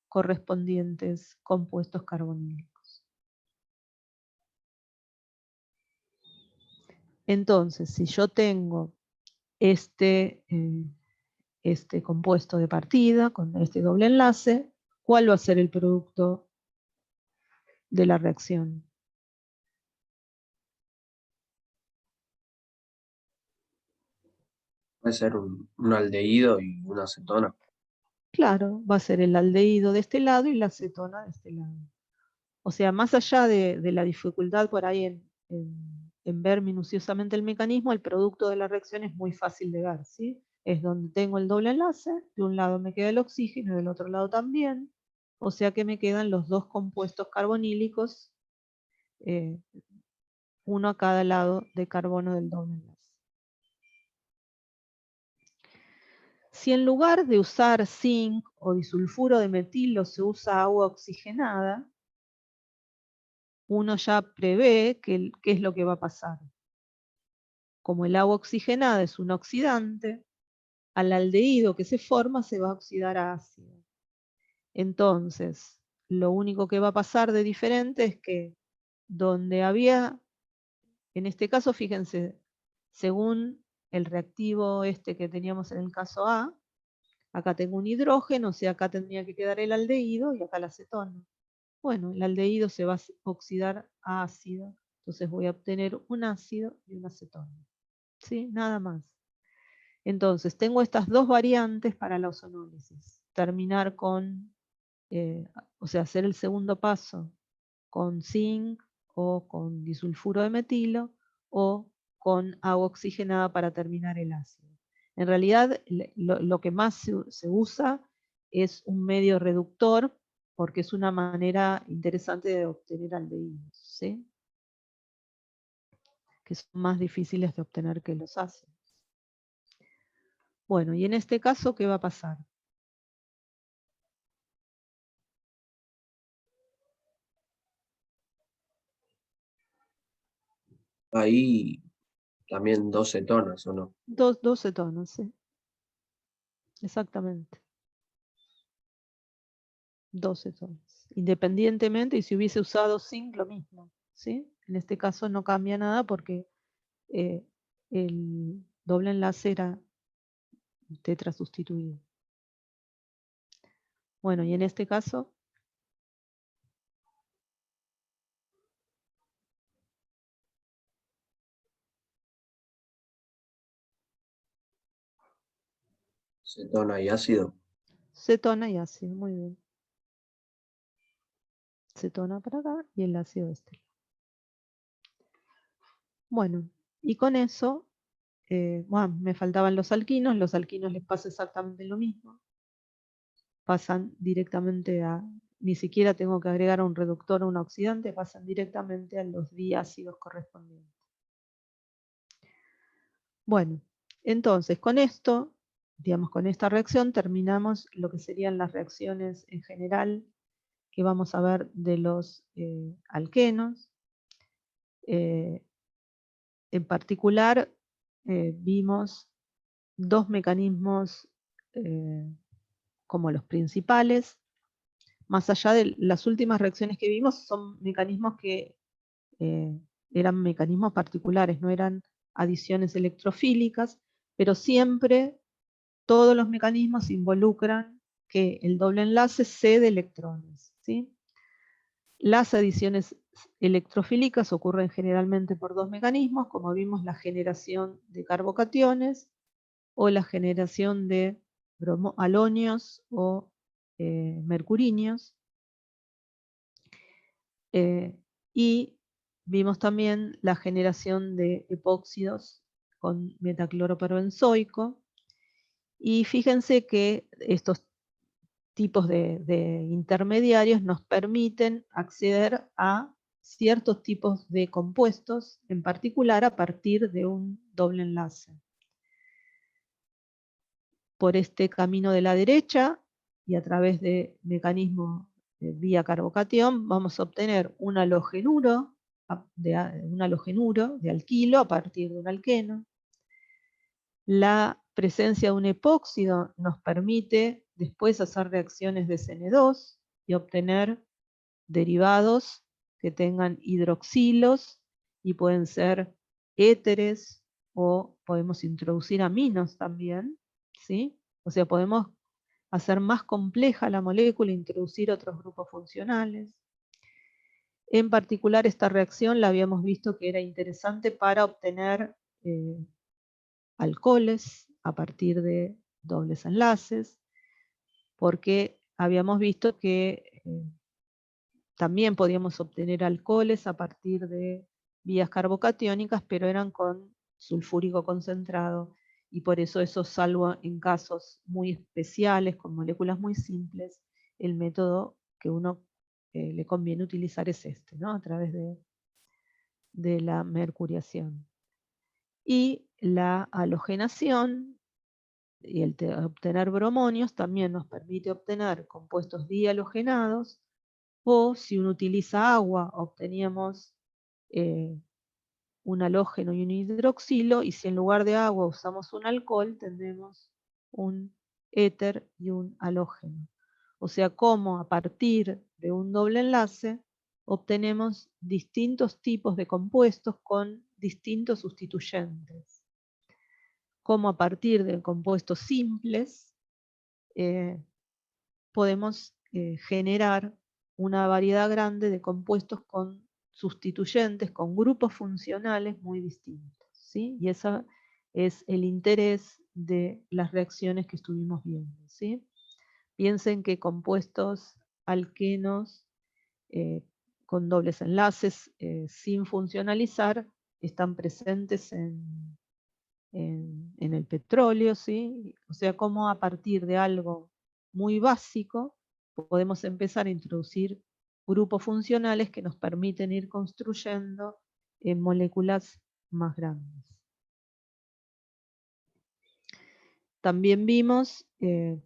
correspondientes compuestos carbonílicos. Entonces, si yo tengo este compuesto de partida con este doble enlace, ¿cuál va a ser el producto de la reacción? Puede ser un aldehído y una acetona. Claro, va a ser el aldehído de este lado y la acetona de este lado. O sea, más allá de la dificultad por ahí en ver minuciosamente el mecanismo, el producto de la reacción es muy fácil de ver, ¿sí? Es donde tengo el doble enlace, de un lado me queda el oxígeno y del otro lado también, o sea que me quedan los dos compuestos carbonílicos, uno a cada lado de carbono del doble enlace. Si en lugar de usar zinc o disulfuro de metilo se usa agua oxigenada, uno ya prevé qué es lo que va a pasar. Como el agua oxigenada es un oxidante, al aldehído que se forma se va a oxidar a ácido. Entonces, lo único que va a pasar de diferente es que donde había, en este caso, fíjense, según el reactivo este que teníamos en el caso A, acá tengo un hidrógeno, o sea, acá tendría que quedar el aldehído y acá la acetona. Bueno, el aldehído se va a oxidar a ácido, entonces voy a obtener un ácido y una acetona. ¿Sí? Nada más. Entonces, tengo estas dos variantes para la ozonólisis. Terminar con, o sea, hacer el segundo paso con zinc o con disulfuro de metilo o con agua oxigenada para terminar el ácido. En realidad, lo que más se usa es un medio reductor porque es una manera interesante de obtener aldehídos, ¿sí? Que son más difíciles de obtener que los ácidos. Bueno, y en este caso, ¿qué va a pasar? Ahí también 2 cetonas, ¿o no? Dos cetonas, sí. Exactamente. 2 cetonas. Independientemente, y si hubiese usado zinc, lo mismo, ¿sí? En este caso no cambia nada porque el doble enlace era tetra sustituido. Bueno, y en este caso, Cetona y ácido. cetona y ácido, muy bien. Cetona para acá y el ácido de este lado. Bueno, y con eso, bueno, me faltaban los alquinos les pasa exactamente lo mismo. Pasan directamente a, ni siquiera tengo que agregar un reductor o un oxidante, pasan directamente a los diácidos correspondientes. Bueno, entonces con esto, digamos, con esta reacción terminamos lo que serían las reacciones en general que vamos a ver de los alquenos. En particular, vimos dos mecanismos como los principales. Más allá de las últimas reacciones que vimos, son mecanismos que eran mecanismos particulares, no eran adiciones electrofílicas, pero siempre todos los mecanismos involucran que el doble enlace cede electrones, ¿sí? Las adiciones electrofílicas ocurren generalmente por dos mecanismos, como vimos, la generación de carbocationes o la generación de halonios o mercurinos. Y vimos también la generación de epóxidos con metacloroperbenzoico. Y fíjense que estos tipos de intermediarios nos permiten acceder a ciertos tipos de compuestos, en particular a partir de un doble enlace. Por este camino de la derecha y a través de mecanismo de vía carbocatión vamos a obtener un halogenuro de alquilo a partir de un alqueno. La presencia de un epóxido nos permite después hacer reacciones de CN2 y obtener derivados que tengan hidroxilos y pueden ser éteres o podemos introducir aminos también, ¿sí? O sea, podemos hacer más compleja la molécula e introducir otros grupos funcionales. En particular, esta reacción la habíamos visto que era interesante para obtener alcoholes a partir de dobles enlaces, porque habíamos visto que también podíamos obtener alcoholes a partir de vías carbocatiónicas, pero eran con sulfúrico concentrado, y por eso salvo en casos muy especiales, con moléculas muy simples, el método que uno le conviene utilizar es este, ¿no? A través de la mercuriación. Y la halogenación y obtener bromonios también nos permite obtener compuestos dihalogenados, o si uno utiliza agua, obteníamos un halógeno y un hidroxilo, y si en lugar de agua usamos un alcohol, tendremos un éter y un halógeno. O sea, como a partir de un doble enlace obtenemos distintos tipos de compuestos con distintos sustituyentes. Como a partir de compuestos simples podemos generar una variedad grande de compuestos con sustituyentes, con grupos funcionales muy distintos, ¿sí? Y ese es el interés de las reacciones que estuvimos viendo, ¿sí? Piensen que compuestos alquenos con dobles enlaces sin funcionalizar están presentes en el petróleo, ¿sí? O sea, como a partir de algo muy básico podemos empezar a introducir grupos funcionales que nos permiten ir construyendo moléculas más grandes. También vimos,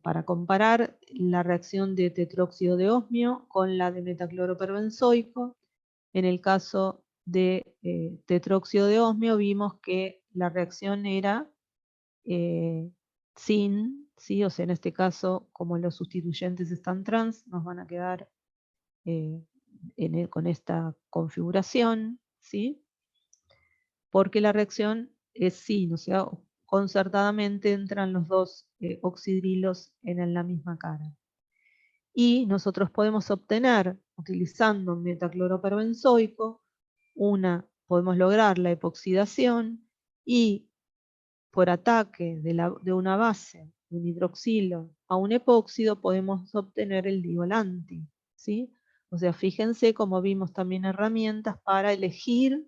para comparar, la reacción de tetróxido de osmio con la de metacloroperbenzoico. En el caso de tetróxido de osmio vimos que la reacción era sin, ¿sí? O sea, en este caso, como los sustituyentes están trans, nos van a quedar con esta configuración, ¿sí? Porque la reacción es sin, o sea, concertadamente entran los dos oxidrilos en la misma cara. Y nosotros podemos obtener, utilizando metacloroperbenzoico, podemos lograr la epoxidación y por ataque de una base, un hidroxilo, a un epóxido, podemos obtener el diolanti, ¿sí? O sea, fíjense cómo vimos también herramientas para elegir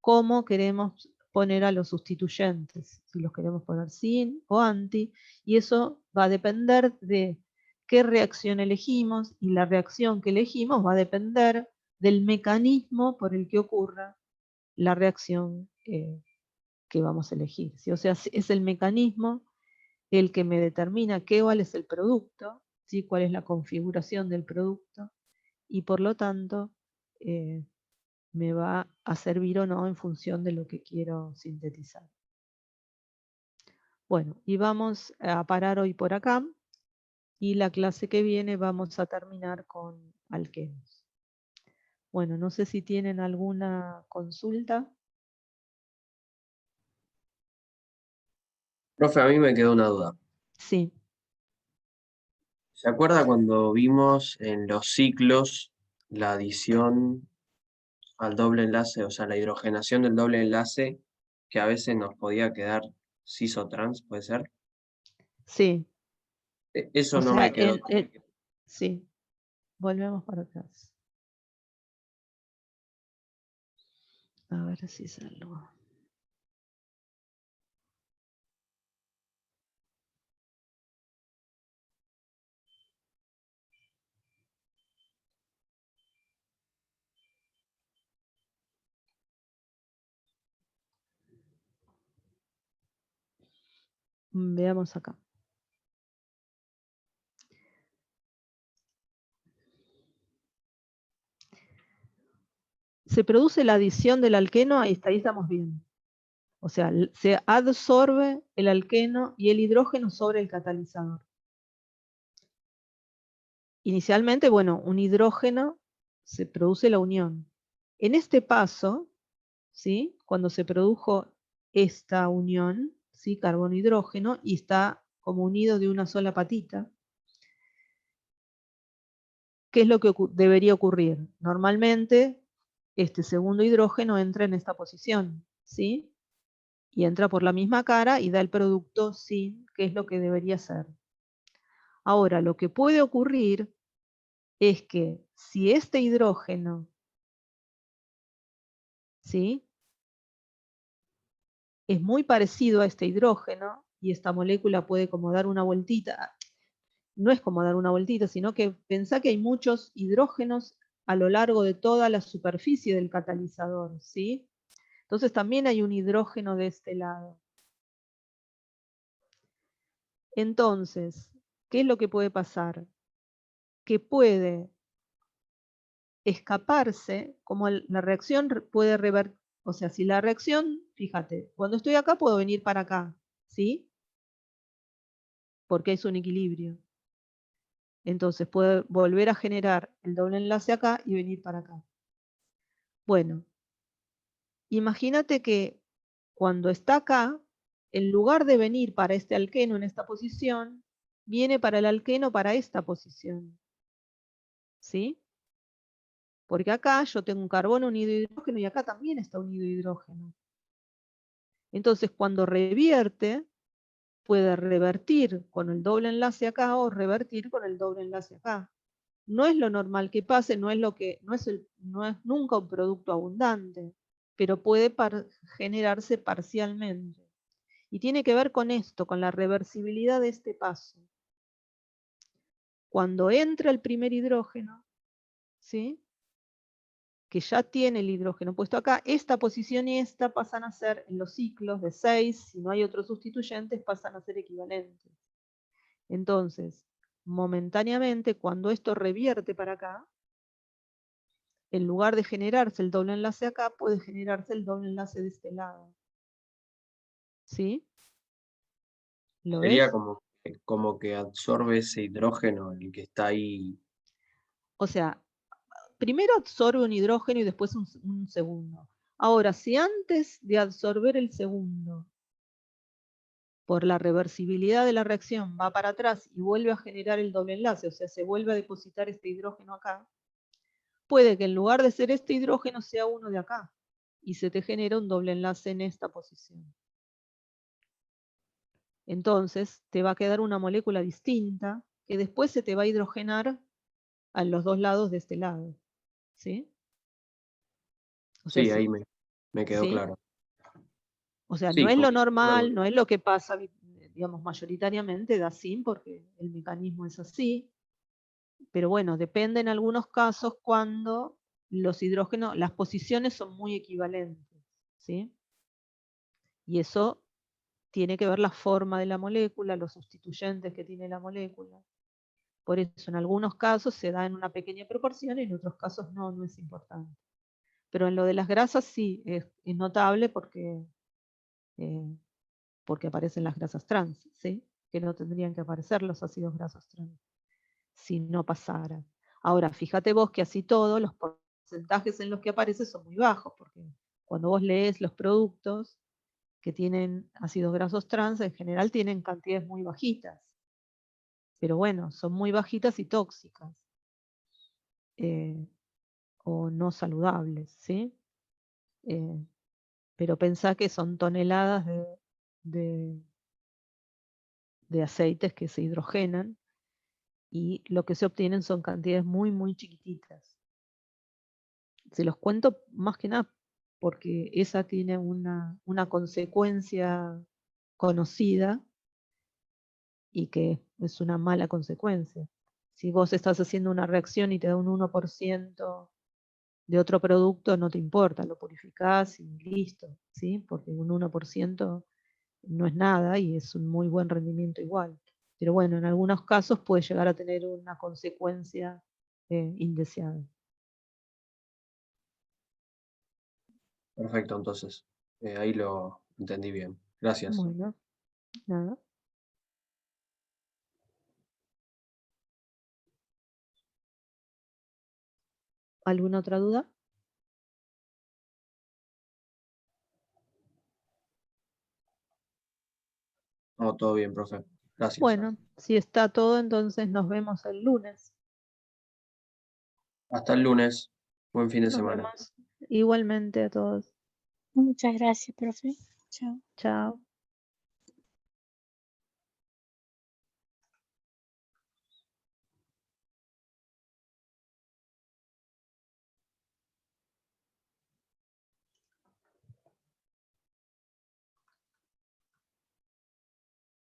cómo queremos poner a los sustituyentes, si los queremos poner sin o anti, y eso va a depender de qué reacción elegimos, y la reacción que elegimos va a depender del mecanismo por el que ocurra la reacción que vamos a elegir, ¿sí? O sea, es el mecanismo el que me determina cuál es el producto, ¿sí? Cuál es la configuración del producto, y por lo tanto me va a servir o no en función de lo que quiero sintetizar. Bueno, y vamos a parar hoy por acá, y la clase que viene vamos a terminar con alquenos. Bueno, no sé si tienen alguna consulta. Profe, a mí me quedó una duda. Sí. ¿Se acuerda cuando vimos en los ciclos la adición al doble enlace, o sea, la hidrogenación del doble enlace, que a veces nos podía quedar cis o trans, puede ser? Sí. Eso O no sea, me quedó. sí. Volvemos para atrás. A ver si salgo. Veamos acá. Se produce la adición del alqueno, ahí estamos bien. O sea, se adsorbe el alqueno y el hidrógeno sobre el catalizador. Inicialmente, bueno, un hidrógeno se produce la unión. En este paso, ¿sí? Cuando se produjo esta unión, ¿sí? Carbono-hidrógeno, y está como unido de una sola patita, ¿qué es lo que debería ocurrir? Normalmente, este segundo hidrógeno entra en esta posición, ¿sí? Y entra por la misma cara y da el producto sin, que es lo que debería ser. Ahora, lo que puede ocurrir es que si este hidrógeno, ¿sí? Es muy parecido a este hidrógeno, y esta molécula puede como dar una vueltita, no es como dar una vueltita, sino que pensá que hay muchos hidrógenos a lo largo de toda la superficie del catalizador, ¿sí? Entonces también hay un hidrógeno de este lado. Entonces, ¿qué es lo que puede pasar? Que puede escaparse, como la reacción puede revertir, o sea, si la reacción, fíjate, cuando estoy acá puedo venir para acá, ¿sí? Porque es un equilibrio. Entonces puede volver a generar el doble enlace acá y venir para acá. Bueno, imagínate que cuando está acá, en lugar de venir para este alqueno en esta posición, viene para el alqueno para esta posición. ¿Sí? Porque acá yo tengo un carbono unido a hidrógeno y acá también está unido a hidrógeno. Entonces, cuando revierte, puede revertir con el doble enlace acá o revertir con el doble enlace acá. No es lo normal que pase, no es nunca un producto abundante, pero puede generarse parcialmente. Y tiene que ver con esto, con la reversibilidad de este paso. Cuando entra el primer hidrógeno, ¿sí? Que ya tiene el hidrógeno puesto acá, esta posición y esta pasan a ser, en los ciclos de 6, si no hay otros sustituyentes, pasan a ser equivalentes. Entonces, momentáneamente, cuando esto revierte para acá, en lugar de generarse el doble enlace acá, puede generarse el doble enlace de este lado. ¿Sí? ¿Lo Sería ves? como que absorbe ese hidrógeno, el que está ahí. O sea, primero absorbe un hidrógeno y después un segundo. Ahora, si antes de absorber el segundo, por la reversibilidad de la reacción, va para atrás y vuelve a generar el doble enlace, o sea, se vuelve a depositar este hidrógeno acá, puede que en lugar de ser este hidrógeno sea uno de acá, y se te genera un doble enlace en esta posición. Entonces, te va a quedar una molécula distinta, que después se te va a hidrogenar a los dos lados de este lado. ¿Sí? O sea, Sí, ahí me quedó ¿sí? claro. O sea, no Sí, es lo como normal, no es lo que pasa, digamos, mayoritariamente da sin, porque el mecanismo es así, pero bueno, depende en algunos casos cuando los hidrógenos, las posiciones son muy equivalentes, ¿sí? Y eso tiene que ver la forma de la molécula, los sustituyentes que tiene la molécula. Por eso en algunos casos se da en una pequeña proporción y en otros casos no es importante. Pero en lo de las grasas sí, es notable porque aparecen las grasas trans, ¿sí? Que no tendrían que aparecer los ácidos grasos trans si no pasara. Ahora, fíjate vos que así todo, los porcentajes en los que aparece son muy bajos, porque cuando vos lees los productos que tienen ácidos grasos trans, en general tienen cantidades muy bajitas. Pero bueno, son muy bajitas y tóxicas. O no saludables, ¿sí? Pero pensá que son toneladas de aceites que se hidrogenan y lo que se obtienen son cantidades muy chiquititas. Se los cuento más que nada porque esa tiene una consecuencia conocida y que es una mala consecuencia. Si vos estás haciendo una reacción y te da un 1% de otro producto, no te importa, lo purificás y listo, ¿sí? Porque un 1% no es nada y es un muy buen rendimiento igual. Pero bueno, en algunos casos puede llegar a tener una consecuencia indeseada. Perfecto, entonces. Ahí lo entendí bien. Gracias. Bueno, nada. ¿Alguna otra duda? No, todo bien, profe. Gracias. Bueno, si está todo, entonces nos vemos el lunes. Hasta el lunes. Buen fin de Nos semana. vemos igualmente a todos. Muchas gracias, profe. Chao. Chao.